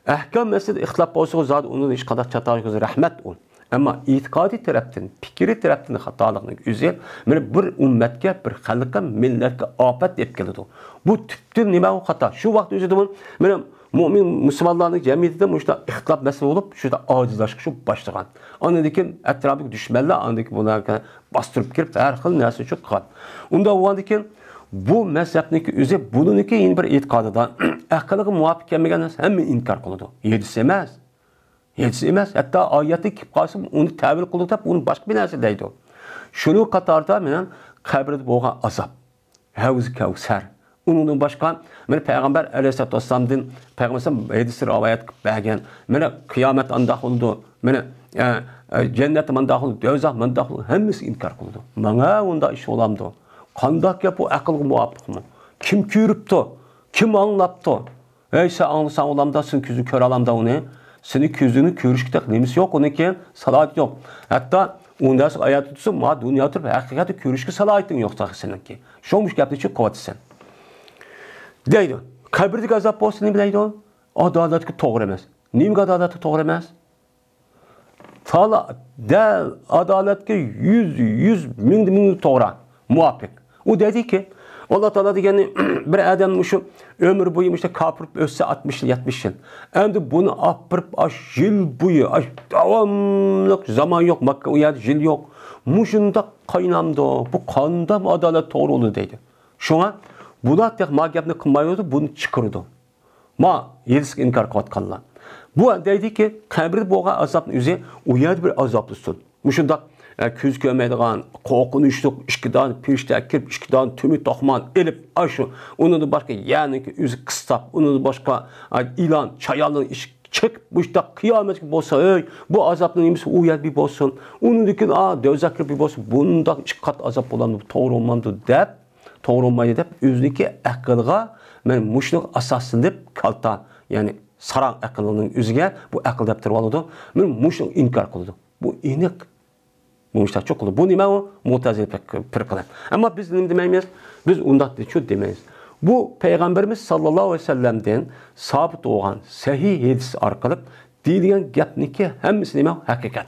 ahkam meselede ihtilaf olsa zaten onun iş kadar çatarlık rahmet ol. Ama itikadi taraftan, fikri taraftan hatalığının üzeri, bir ümmetke, bir halka, milletke afet etkiledi. Bu tüptür nime o hata. Şu vakti üzeri Mümin Müslümanların cemiyetinde muşta ihtilaf mesele olup şurada acizlaşışı başlagan. Anadaki etrafındaki düşmanlar anadaki bunlar bastırıp girip her xil narsa çok qal. Unda oğandaki bu mezhepniki özü bununki yeni bir etiqadıdan akıllığı muvafiq kelmegen hem inkar kılıdı. Yedisi emas. Yedisi emas. Hatta ayeti kip qalsın onu tavil qılıp onu başqa bir narsa deydi. Şunu qatarda menen qabrda bolgan azap. Havuz Kevser. Onun başka men Peygamber Aleyhisselatü Vesselam'dan Peygamber hadisler rivayet bergen. Men kıyamet anda oldu. Men cennet anda oldu. Dozaq anda oldu. Hemmisi inkar qıldı. Mana onda iş olamdı. Qandaq gap bu aqlga muvafiq mı? Kim körüptü? Kim anlaptı? Ey sen anlasan olamdasın küzü kör alamda onu. Seni küzünü körüşkdə nemisi yok onun ki salat yok. Hatta onda ayet tutsun ma dünya turib haqiqati körüşkə salahiyetin yoxsa seninki. Şomuş gapni çok quvvatsan. Deydi. Qabrda azap bolsun ne bileydi o? Adaletki to'g'ri emas. Nimaga adolatga to'g'ri emas? Tala da adaletki 100 ming to'g'ri, muvafiq. O dedi ki Allah Teala degeni bir adam şu ömür boyu işte kapırıp ölse 60 yıl 70 yıl. Endi bunu apırıp yıl boyu devamlı zaman yok. Makka uyad yıl yok. Muşunda kaynamdı. Bu kanda adalet doğru oldu dedi. Şuna bular tek ma gapni qilmaydi, bunu chiqirdi. Ma yelsiz inkar qilayotganlar. Bu deydi ki qabrda bo'lgan azobni o'zi u yer bir azoblisin. Mushunda ko'z ko'rmaydigan, qo'rqinchli ishkidan peshta kirib, ishkidan tumi to'qman elib, shu uni boshqa ya'ni o'zi qistab, uni boshqa ilan, chayalning ish chiq, bushda qiyomatga bo'lsa, bu azobning nimasi u yer bir bo'lsin. Unikin dozakir bir bo'lsin. Bunda chiqqat azob bo'ladi, to'g'ri olmadi deb to'g'ri olmaydi deb o'ziniki aqlga men mushni asoslanib kalta, ya'ni sarang aqlining o'ziga bu aql deb turib oladi. Men mushni inkor qildi. Bu aniq. Bu işte çok olur. Bu nima o? Mu'tazile firqalar. Ama biz nima demaymiz? Biz unda şu demeyiz. Bu Peygamberimiz sallallahu aleyhi ve sellem'den sabit olan sahih hadis arkalıp deyilgen gapniki hemmisi nima? Hakikat.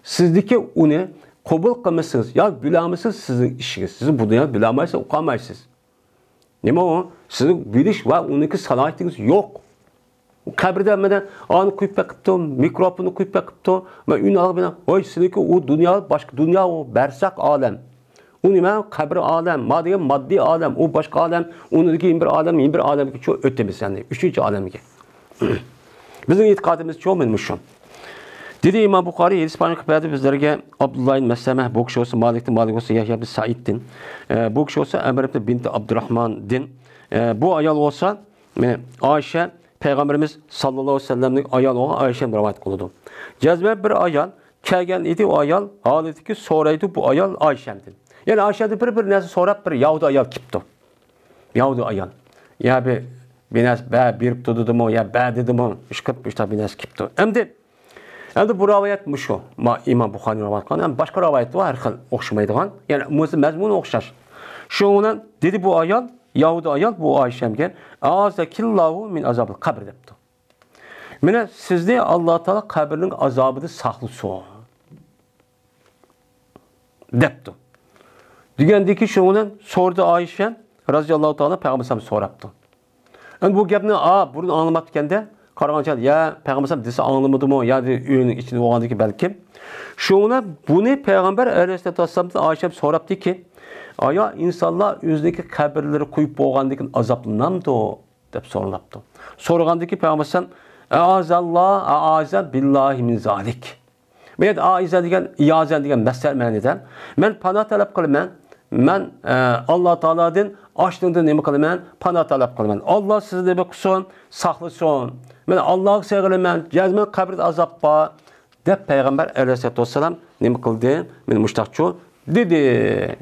Sizdeki onu kabul kılmışsınız. Ya bilamısınız sizin işiniz. Sizin bu dünya bilamaysa okumaysınız. Nima o? Sizin biliş ve onunki salahiyetiniz yok. Qabrda menen onu qo'yib beqibdi, mikrofonni qo'yib beqibdi. Men uni olib bilan, "Voy, sizniki u dunyo, boshqa dunyo, u barsak olam. U nima? Qabr olam, moddiy olam, u boshqa olam, uniki bir olam, bir olamga cho o'tamiz, ya'ni 3-chi olamga." Bizning e'tiqodimiz cho'minmi shu. Dedi İmam Buxoriy Hispaniya qiladi bizlarga Abdullah ibn Maslamah, bu kishi bo'lsa Malikdan, Malik bo'lsa Yahya ibn Saiddan, bu kishi bo'lsa Amr ibn bint Abdurrahmandan, bu ayol bo'lsa mana Oysha Peygamberimiz sallallahu aleyhi ve sellem'nin ayal olan Ayşe'm rivayet kıldı. Cezbe bir ayal kelgen idi, o ayal haleti ki soraydı bu ayal Ayşe'mdi. Yani Ayşe'de bir nesi sorap bir Yahudi ayal kipti. Yahudi ayal. Ya bir nes be bir tutudu mu ya be dedi mu işkıp işte bir nes kipti. Hem de bu rivayet mi şu? İmam Buxoriy rivayet kıldı. Hem başka rivayet var her okşamaydıgan. Yani mezmunu okşaş. Şundan dedi bu ayal Yahudi ayal bu Ayşem'ge azakillahu min azabı kabr depti. Mene sizde Allah Teala kabrinin azabını saklısı depti. Degandeki şundan sordu Ayşe radhiyallahu ta'ala Peygamberimiz soraptı. Yani bu gapni bunu anlamatganda qaragancha ya Peygamberimiz dese anlamadı mı ya da uyuning içinde olgandaki belki. Şuna bunu Peygamber Aleyhisselatü Vesselam'dan Ayşe soraptı ki aya insanlar o'zidagi qabrlari qo'yib bo'lgandan azoblanamdi deb so'ralapti. So'ragandiki Peygamber a'azalloh billahi min zalik. Men aiza degan iyaza degan masal ma'nida men panoh talab qilaman. Men Alloh taoladan ochlikdan nima qilaman? Panoh talab qilaman. Alloh sizni nima qilsin, saqlasin. Men Allohga sig'inaman, jazman qabrda azob bor deb Peygamber Aleyhisselatü Vesselam nima qildi? Men mushtaqchu dedi.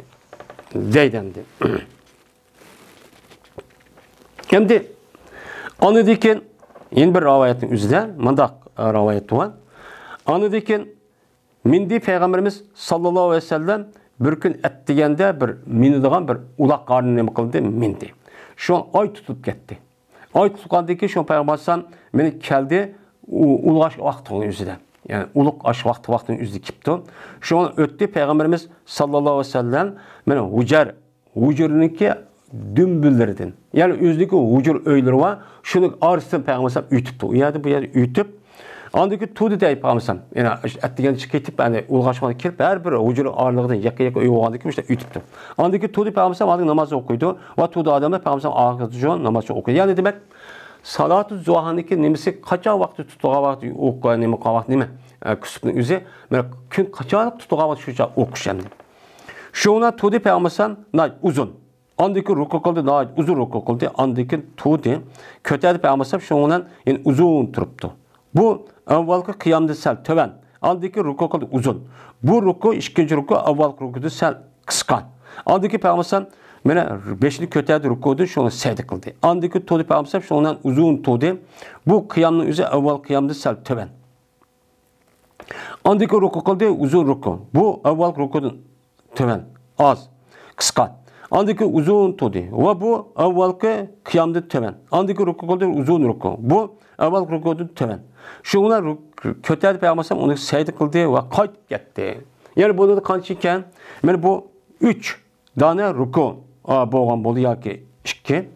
Deydendi. Hem de anıdiken yeni bir ravayetin üzerinde mandak ravayeti var. Anıdiken mindi Peygamberimiz sallallahu aleyhi ve sellem bir gün ettigende bir mindiğen bir ulak karnını ne kıldı mindi. Şu an ay tutup gitti. Ay tutukandaki şu Peygamberimiz beni geldi ulaş vaktinin üzerinde. Yani uluk aş vaktinin üzerinde kipti. Şu an öttü Peygamberimiz sallallahu aleyhi ve sellem beni hucurunki dümbüllerinden. Yani özdeki ucur öyleri var. Şunu arasından peygambersem ütüptü. O yerde bu yerde ütüp. Andaki tuğdu deyip peygambersem. Yani ettigen çıkaytıp yani ulgaşmadı kirip her bir ucur ağırlığından yaka öy oğandı işte ütüptü. Andaki tuğdu peygambersem adı namazı okuydu. Ve tuğdu adamlar peygambersem ağırlığı namazı okuydu. Yani demek salat-ı zuhandaki nemesi kaça vakti tutuğa vakti okuyan nemi kavak nemi kısmının üzeri. Gün kaça tutuğa vakti şuca okuşandı. Şuna tuğdu peygambersem uzun. Andaki ruku kıldı daha uzun ruku kıldı. Andaki tuğdu kötüydi peygambersem şundan yani uzun turuptu. Bu evvelki kıyamda sel töven. Andaki ruku kıldı uzun. Bu ruku ikinci ruku evvelki rukudu sel kıskan. Andaki peygambersem mene beşli kötüydi rukudu şunu sevdi kıldı. Andaki tuğdu peygambersem şundan uzun tuğdu. Bu kıyamın üzeri evvel kıyamda sel töven. Andaki ruku kıldı uzun ruku. Bu evvelki rukudun töven az kıskan. Andaki uzun tuğdu. Ve bu evvelki kıyamda töven. Andaki ruku kıldı uzun ruku. Bu evvelki rukudu töven. Şunlar kötüydi peygambersem onu sevdi kıldı ve kayıp gitti. Yani bunu da kançıyken yani bu 3 tane ruku boğan bolu ya ki 2.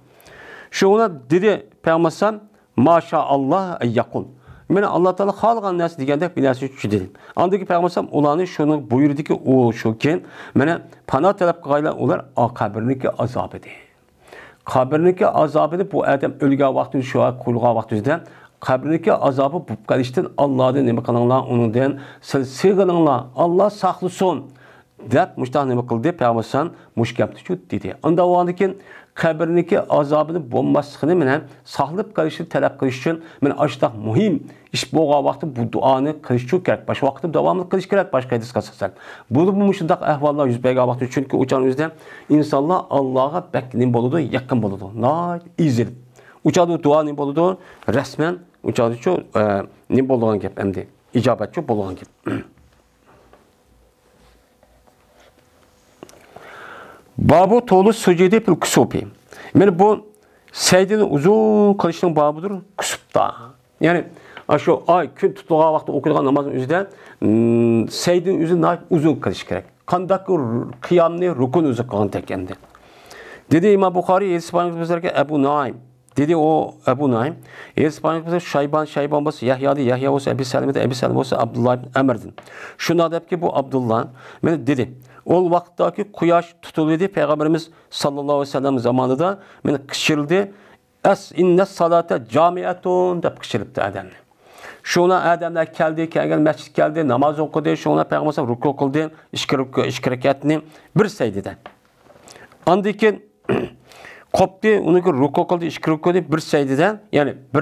Şuna dedi peygambersem maşallah yakun. Yani Allah Teala halqan nas degende bir narsa şu dedi. Andaki peygambersem ulanı şunu buyurdu ki o şuken mana pana talep qilganlar ular qabirniki azab edi. Qabirniki azab edi bu adam ölgan vaqtida şu qulgan vaqtida qabirniki azabı bu qalishdan Allah'dan nima qilinglar uningdan silsilinglar Allah saqlasin. Dep muştaq nima qildi peygambersem mush gapni shu dedi. Unda o'andikin qabirniki azabını bo'lmasligini bilan saqlab qolishni talab qilish uchun men ashta muhim ish bo'lgan vaqtda bu duoni qilish kerak. Boshqa vaqtda davomli qilish kerak boshqa hadis qilsan. Bu mushundaq ahvollar yuz bergan vaqtda chunki o'chan o'zida insonlar Allohga baknin bo'ladi, yaqin bo'ladi. Nayt izil. Uçadı dua ne bo'ladi? Rasman uçadı şu ne bo'lgan gap endi. İcabatçı bo'lgan gap. Babu tolu sucudi fil kusupi. Yani bu secdenin uzun kılışının babıdır kusupta. Yani şu ay gün tutulduğu vakti okuduğun namazın üzerinde secdenin üzerinde uzun kılış gerek. Kandak kıyamni rukun üzeri kalan tekendi. Dedi İmam Bukhari İspanyol ki Ebu Naim. Dedi o Ebu Naim. İspanyol Şayban bası Yahya'dı. Yahya olsa Ebi Salim'de Ebi Salim olsa Abdullah ibn Ömer'din. Şuna da ki bu Abdullah. Ben dedi. O vakitteki kuyaş tutuluydu. Peygamberimiz sallallahu aleyhi ve sellem zamanında ben kışırıldı. Es inne salate camiatun da kışırıptı adamlar. Şuna adamlar geldi, mescid geldi, namaz okudu. Şuna Peygamberimiz ruku kıldı. İşki rekatini bir secdeden. Andaki koptu, onu ruku kıldı, işki ruku kıldı bir secdeden. Yani bir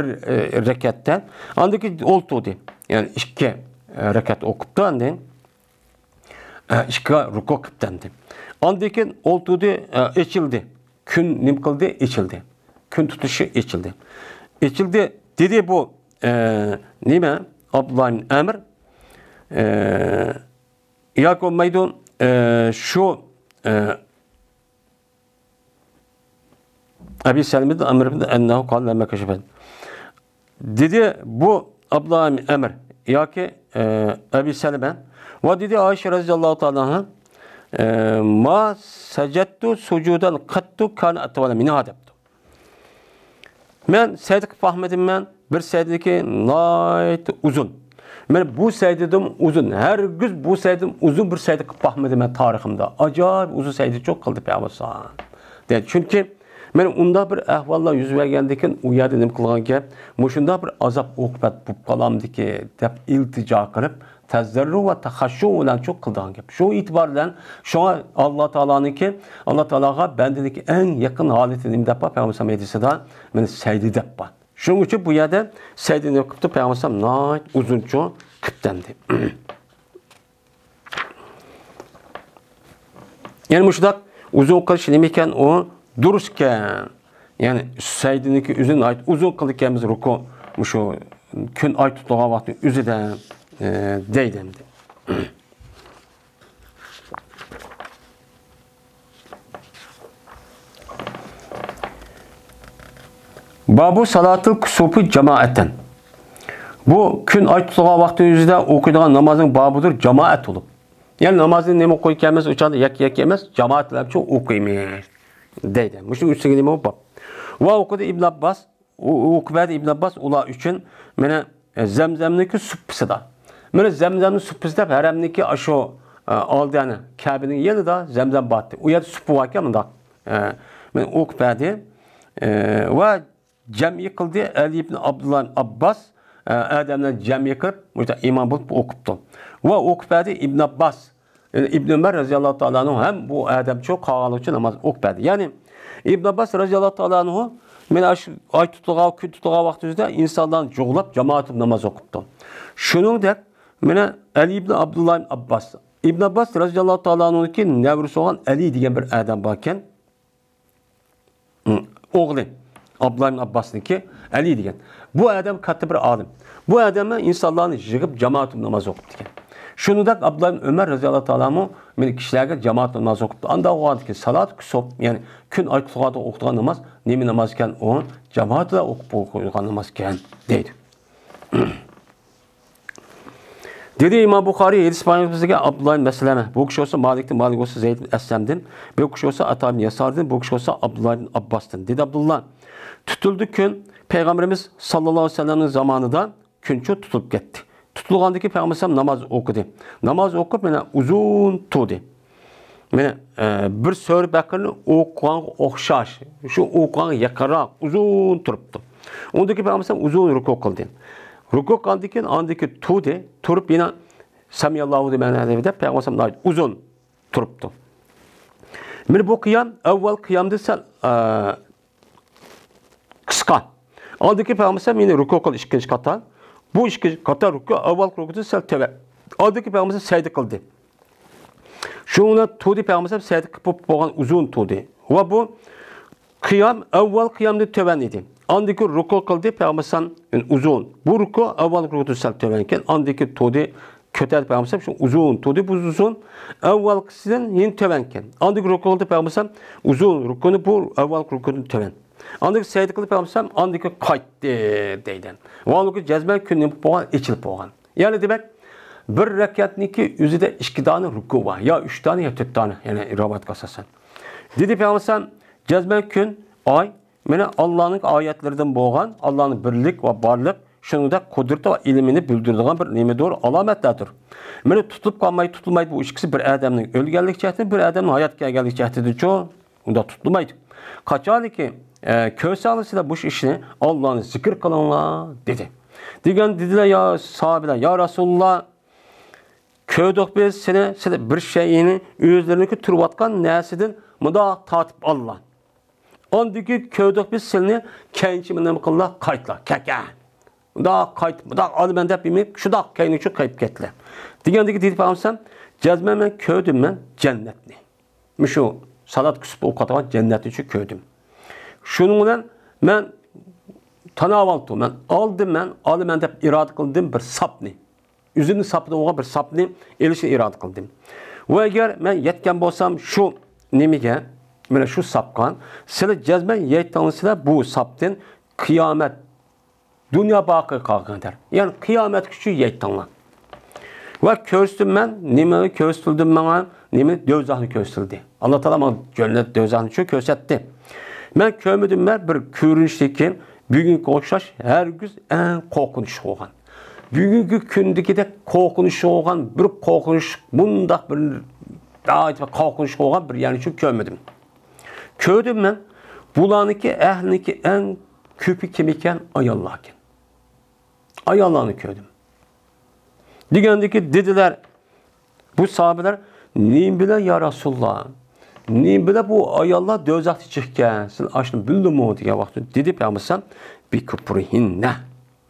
rekatten. Andaki oltuğdu. Yani işki rekat okuptu andın. İşki ruku kıptandı. Andaki oltuğdu, içildi. Gün nim kıldı, içildi. Gün tutuşu içildi. İçildi. Dedi bu nime? Abdullah ibn Ömer Yakov Maydun şu Ebi Salim'de Ömer'de ennehu kâle lemme keşefet. Dedi bu Abdullah ibn Ömer ya ki Ebi Salim'e ve dedi Ayşe radıyallahu ta'ala ma secettu sucudan kattu kana atvala min adabtu. Men Sadık Ahmet'im men bir secdeki nayet uzun. Men bu secdedim uzun. Her gün bu secdedim uzun bir Sadık Ahmet'im men tariximde. Acayip uzun secde çok kıldı Peygamber. Dedi çünkü men unda bir ahvallar yüz vergendiken u yerda nim qilgan gap, mushunda bir azap uqubat bo'lib qolamdiki deb iltijo qilib, tazarru va taxashshu bilan çok qilgan gap. Shu e'tibor bilan shunga Alloh taolaniki, Alloh taologa bandadagi eng yaqin holatini imdab Payg'ambar medisida meni saydi deb bor. Shuning uchun bu yerda saydini qilibdi Payg'ambar nayt uzuncha qilibdi. Yani mushundaq uzun qilish nima ekan u durusken yani saydiniki üzerine ait uzun kılıkemiz ruku şu gün ay tuttuğu vakti üzerinde değdemdi. Babu salatul kusupu cemaaten. Bu gün ay tuttuğu vakti üzerinde okuyduğun namazın babıdır cemaat olup. Yani namazın nemi okuyken uçanda yak yemez cemaatler çok okuymuyor. deydi. Muşu üstüge nima bop. Va okudu İbn Abbas, okubadi İbn Abbas ular üçün mene Zemzemniki suppısida. Mene Zemzemni suppısida haramniki aşo aldığını Kabe'nin yanında Zemzem battı. O yer suppu varken mındak. Men okubadi ve cem yıkıldı Ali ibn Abdullah Abbas Adem'den cem yıkıp burada imam bulup okuptu. Ve okubadi İbn Abbas İbn Ömer radıyallahu ta'ala anhu hem bu Adem çok kağalı için namaz okubadi. Yani İbn Abbas radıyallahu ta'ala anhu men ay tutulğa, gün tutulğa vaxtında insandan çoğulap cemaatip namaz okuptu. Şunun da mene Ali ibn Abdullah Abbas. İbn Abbas radıyallahu ta'ala anhu'nunki nevrusu olan Ali diyen bir adam varken oğlu Abdullah ibn Abbas'ınki Ali diyen. Bu adam katı bir alim. Bu adamı insanların yığıp cemaatip namaz okuptu. Şunu da Abdullah ibn Ömer radıyallahu ta'ala anhu men kişilerge cemaat namaz okuptu. Anda o ki salat kusop yani gün ay tutulğada okuduğun namaz nemi namaz iken onun cemaatla okuduğun namaz iken deydi. Dedi İmam Bukhari İspanyol'daki Abdullah'ın meseleme. Bu kişi olsa Malik'tin, Malik olsa Zeyd bin Eslem'din. Bu kişi olsa Ata bin Yasar'dın. Bu kişi olsa Abdullah bin Abbas'tın. Dedi Abdullah. Tutuldu gün Peygamberimiz sallallahu aleyhi ve sellem'in zamanında künçü tutulup gitti. Tutulğandaki Peygamberimiz namaz okudu. Namaz okup bana uzun tuğdu. Bana bir sör bakırını okuyan okşaş. Şu okuyan yakarak uzun turuptu. Ondaki Peygamberimiz uzun ruku kıldı. Ruku kaldıyken andaki tuğdu. Turup yine Samiyallahu demene de Peygamberimiz uzun turuptu. Bana bu kıyam evvel kıyamda sen kıska. Aldaki Peygamberimiz yine ruku kıldı ikinci kata. Bu ikinci kata ruku evvel rukuda sen teve. Aldaki Peygamberimiz secde kıldı. Şuna tuğdu Peygamberimiz secde kılıp boğan uzun tuğdu. Ve bu kıyam evvel kıyamda töven idi. Andaki ruku kıldı Peygamberimiz uzun. Bu ruku evvel rukuda sen tövenken andaki tuğdu kötü Peygamberimiz uzun tuğdu. Bu uzun evvel kısiden yine tövenken. Andaki ruku kıldı Peygamberimiz uzun rukunu bu evvel rukuda töven. Andaki secde kıldı Peygamberimiz andaki kayıttı deyden. Vallahi cezmen künni boğan içilip boğan. Yani demek bir rekatniki üzerinde 2 tane ruku var. Ya 3 tane ya 4 tane. Yani rabat kasasan. Dedi Peygamberimiz cezmen gün ay mene Allah'ın ayetlerinden boğan Allah'ın birlik ve varlık şunu da kudreti ve ilmini bildirdiğin bir nime doğru alametlerdir. Mene tutulup kalmayı tutulmaydı bu ikisi bir adamın ölgenlik cihetidir, bir adamın hayat gelgenlik cihetidir çoğu. Onda tutulmaydı. Kaçalı ki Köysalısıyla bu işini Allah'ın zikir kılınla dedi. Dediler ya sahabeler ya Resulullah köydük biz seni bir şeyini özlerindeki turvatkan nesidin muda tatip Allah. Ondaki köydük biz seni kençimine kılla kayıtla keke. Muda kayıt muda alimende yapayım şu da kayını şu kayıp ketle. Degandaki dedi Peygamber cezmemen köydüm ben cennetli. Şu salat küsüp okutavan cennetli şu köydüm. Şununla ben tanavaltım, ben aldım dep irade kıldım bir sapni. Üzerine sapni oğa bir sapni elişe irade kıldım. Ve eğer ben yetken bolsam şu nemige, böyle şu sapkan, sile cezmen yettanısıyla bu saptin kıyamet, dünya bakı kalkan der. Yani kıyamet küçüğü yettanla. Ve köstüm ben, nemeyi köstüldüm bana, nemeyi dövzahını köstüldü. Allah Teala bana cennet dövzahını şu köstetti. Ben kömüdüm ben bir körünüşteki bugünkü okşaş her gün en korkunç olan. Bugünkü kündeki de korkunç olan bir korkunç bunda bir daha korkunç olan bir yani şu kömüdüm. Köydüm ben bulanıki ehliniki en küpü kemikken ayallahken. Ayallahını köydüm. Digendeki dediler bu sahabeler neyim bile ya Resulullah. Neyim bile bu ayallah dözakti çıkken. Sen açtın bildin mi o diye baktın. Dedi Peygamber bir küpürhinne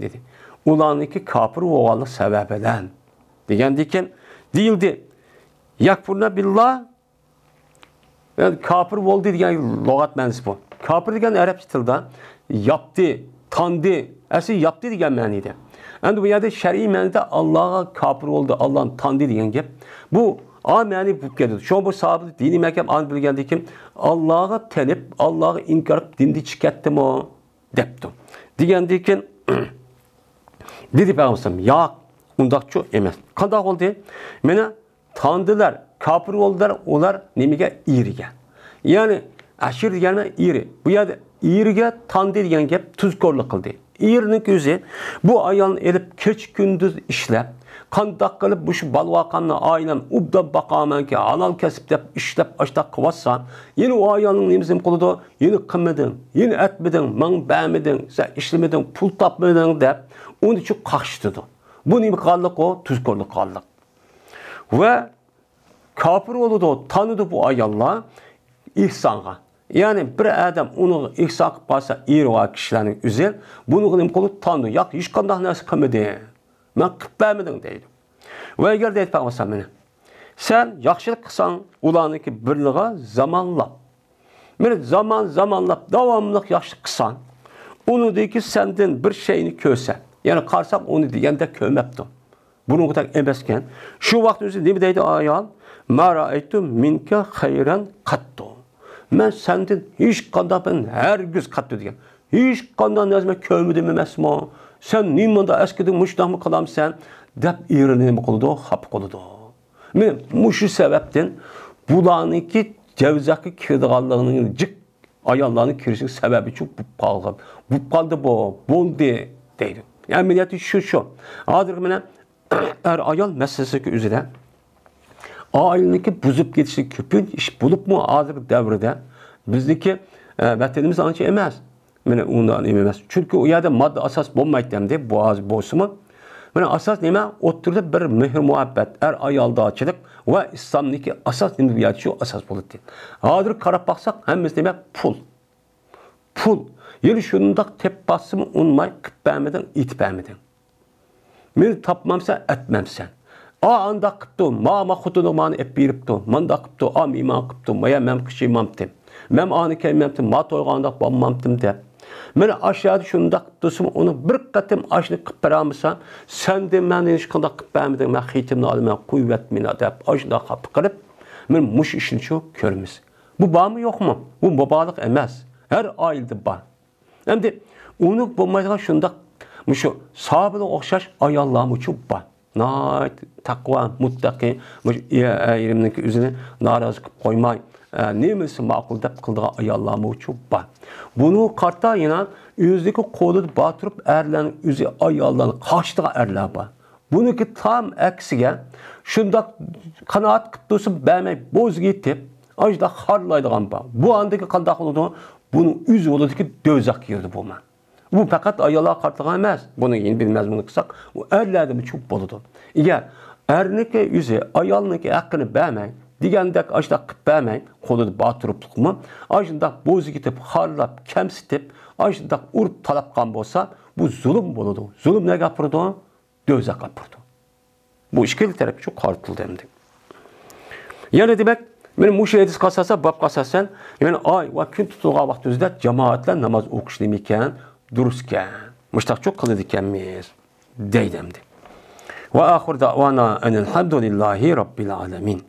dedi. Ulan iki kapır oğalı sebebeden. Digendeki değildi. Yakfurna billah yani kapır oldu diyen logat mensubu. Kapır diyen Arapça tilde yaptı, tandı, her yaptı diyen maniydi. Yani bu yerde şer'i manide Allah'a kapır oldu, Allah'ın tandı diyen gep. Bu amyani bu geldi. Şu an bu sahabe dini mekan an bilgendi ki Allah'a tenip, Allah'a inkar edip dindi çıkarttım o deptim. Diyendi ki dedi Peygamber ya undakçı emas. Kandak oldu? Mene tanıdılar, kapır oldular, onlar nemige irigen. Yani Aşir degani eri. Bu yerda eriga tandi degan gap tuzkorlik qildi. Erining o'zi bu ayolni elib kech kunduz ishlab, qandoq qilib bu shu balvaqamni oilam ubda baqamanki, halol kasb deb ishlab ashta qilsa, yeni o ayolning nimasi qiladi? Yeni qilmading, yeni atmading, men ba'miding, sen ishlamading, pul topmading deb uni chu qaqshitdi. Bu nima qilganlik o? Tuzkorlik qilganlik. Ve kafir oldu, tanıdı bu ayollar ihsanga. Yani bir adam onu ihsan qilib qolsa, eri va kishilarning o'zi buni qilib qolib tanıdı. Yo'q, hech qanday narsa qilmadi. Men qilib bermadim deydi. Va agar deyib qo'ysa meni, sen yaxshilik qilsang, ularniki birlig'i zamonlab. Meni zamonlab davomli yaxshilik qilsang, unidagi sendan bir şeyni ko'rsa, ya'ni qarsak uni deganda ko'mabdi. Bunun kadar emesken, şu vaqt o'zi nima deydi ayol? Ma ra'aytu minka khayran qattu. Men senden hech qanday ben hergiz qattu degan. Hech qanday nazma ko'rmadim emasmi? Sen nimanda eskidin mushdaqmi qilamsan? Deb erini nima qildi? Xap qildi. Men mushu sababdan bularniki javzaqqa kirdiganligining jik ayollarning kirishi sababi chu bu qoldi bu bo'ldi deydi. Yani milleti şu. Hozir mana ayol meselesiga o'zida oilaniki buzib ketishi ko'pin ish bo'libmi hozir davrida bizniki vatanimiz ancha emas. Mana undan emas. Chunki u yerda modda asos bo'lmaydi hamda bu hozir bo'lsimi? Mana asos nima? O'tirda bir mehr muhabbat, ayoldachilik va islomniki asos nima shu asos bo'ladi. Hozir qarab baqsak hammasi nima? Pul. Yeni şundaq tep basımı unmay qilib bermedin, itib bermedin. Meni tapmamsa etmemsen. Anda qipti, ma xudini mani ep beripti, manda qipti, iman qipti, maya mem qishimamdim. Mem ani kelmemdim, ma to'yg'anda bo'lmamdim deb. Meni aşağıda şundaq qipti, onu bir qatim ashni qilib beramsan, sen de meni hech qanday qilib bermedin, men xitimni olaman, quvvat meni deb ashna qilib qilib, men mush ishni shu ko'ramiz. Bu bormi yo'qmi? Bu mubolik emas. Her oilada bor. Endi uni bo'lmaydigan shunda mushu sahobaga o'xshash ayollar uchun bor. Nayt taqvo, muttaqi, mushu erimniki o'zini norozi qilib qo'ymay, nemasi ma'qul deb qildigan ayollar uchun bor. Buni qarta yana o'zidagi qo'lida batırıp erlarning o'zi ayollarni qarshidigan erlar bor. Buniki tam aksiga shunda qanoat qilib tursa bermay bo'zga yetib, ajda xarlaydigan bor. Bu andagi qanday qiladi? Bunun yüzü oldu ki dözak girdi bu man. Bu fakat ayollar qartlığa emas. Bunu yeni bilmez bunu kısak. Bu erlerde mi çok boludu. Eğer erniki yüzü ayolniki hakkını vermeyin. Digandek aşda qıp vermeyin. Koludu batırıplık mı? Aşında bozu gitip harlap, kemsitip, aşında urup talapkan bolsa bu zulüm boludu. Zulüm ne yapırdı? Dözak yapırdı. Bu işkili tarafı çok qartıldı hem de. Yani demek benim muşu edis qasasa, bab qasasan, yani ay va kun tutulgan vaqt o'zida jamoatlar namoz o'qishlim ekan, durustkan. Mushtaq çok qiladi ekanmiz, deydimdi. Va oxir da'vana anil hamdulillahi robbil alamin.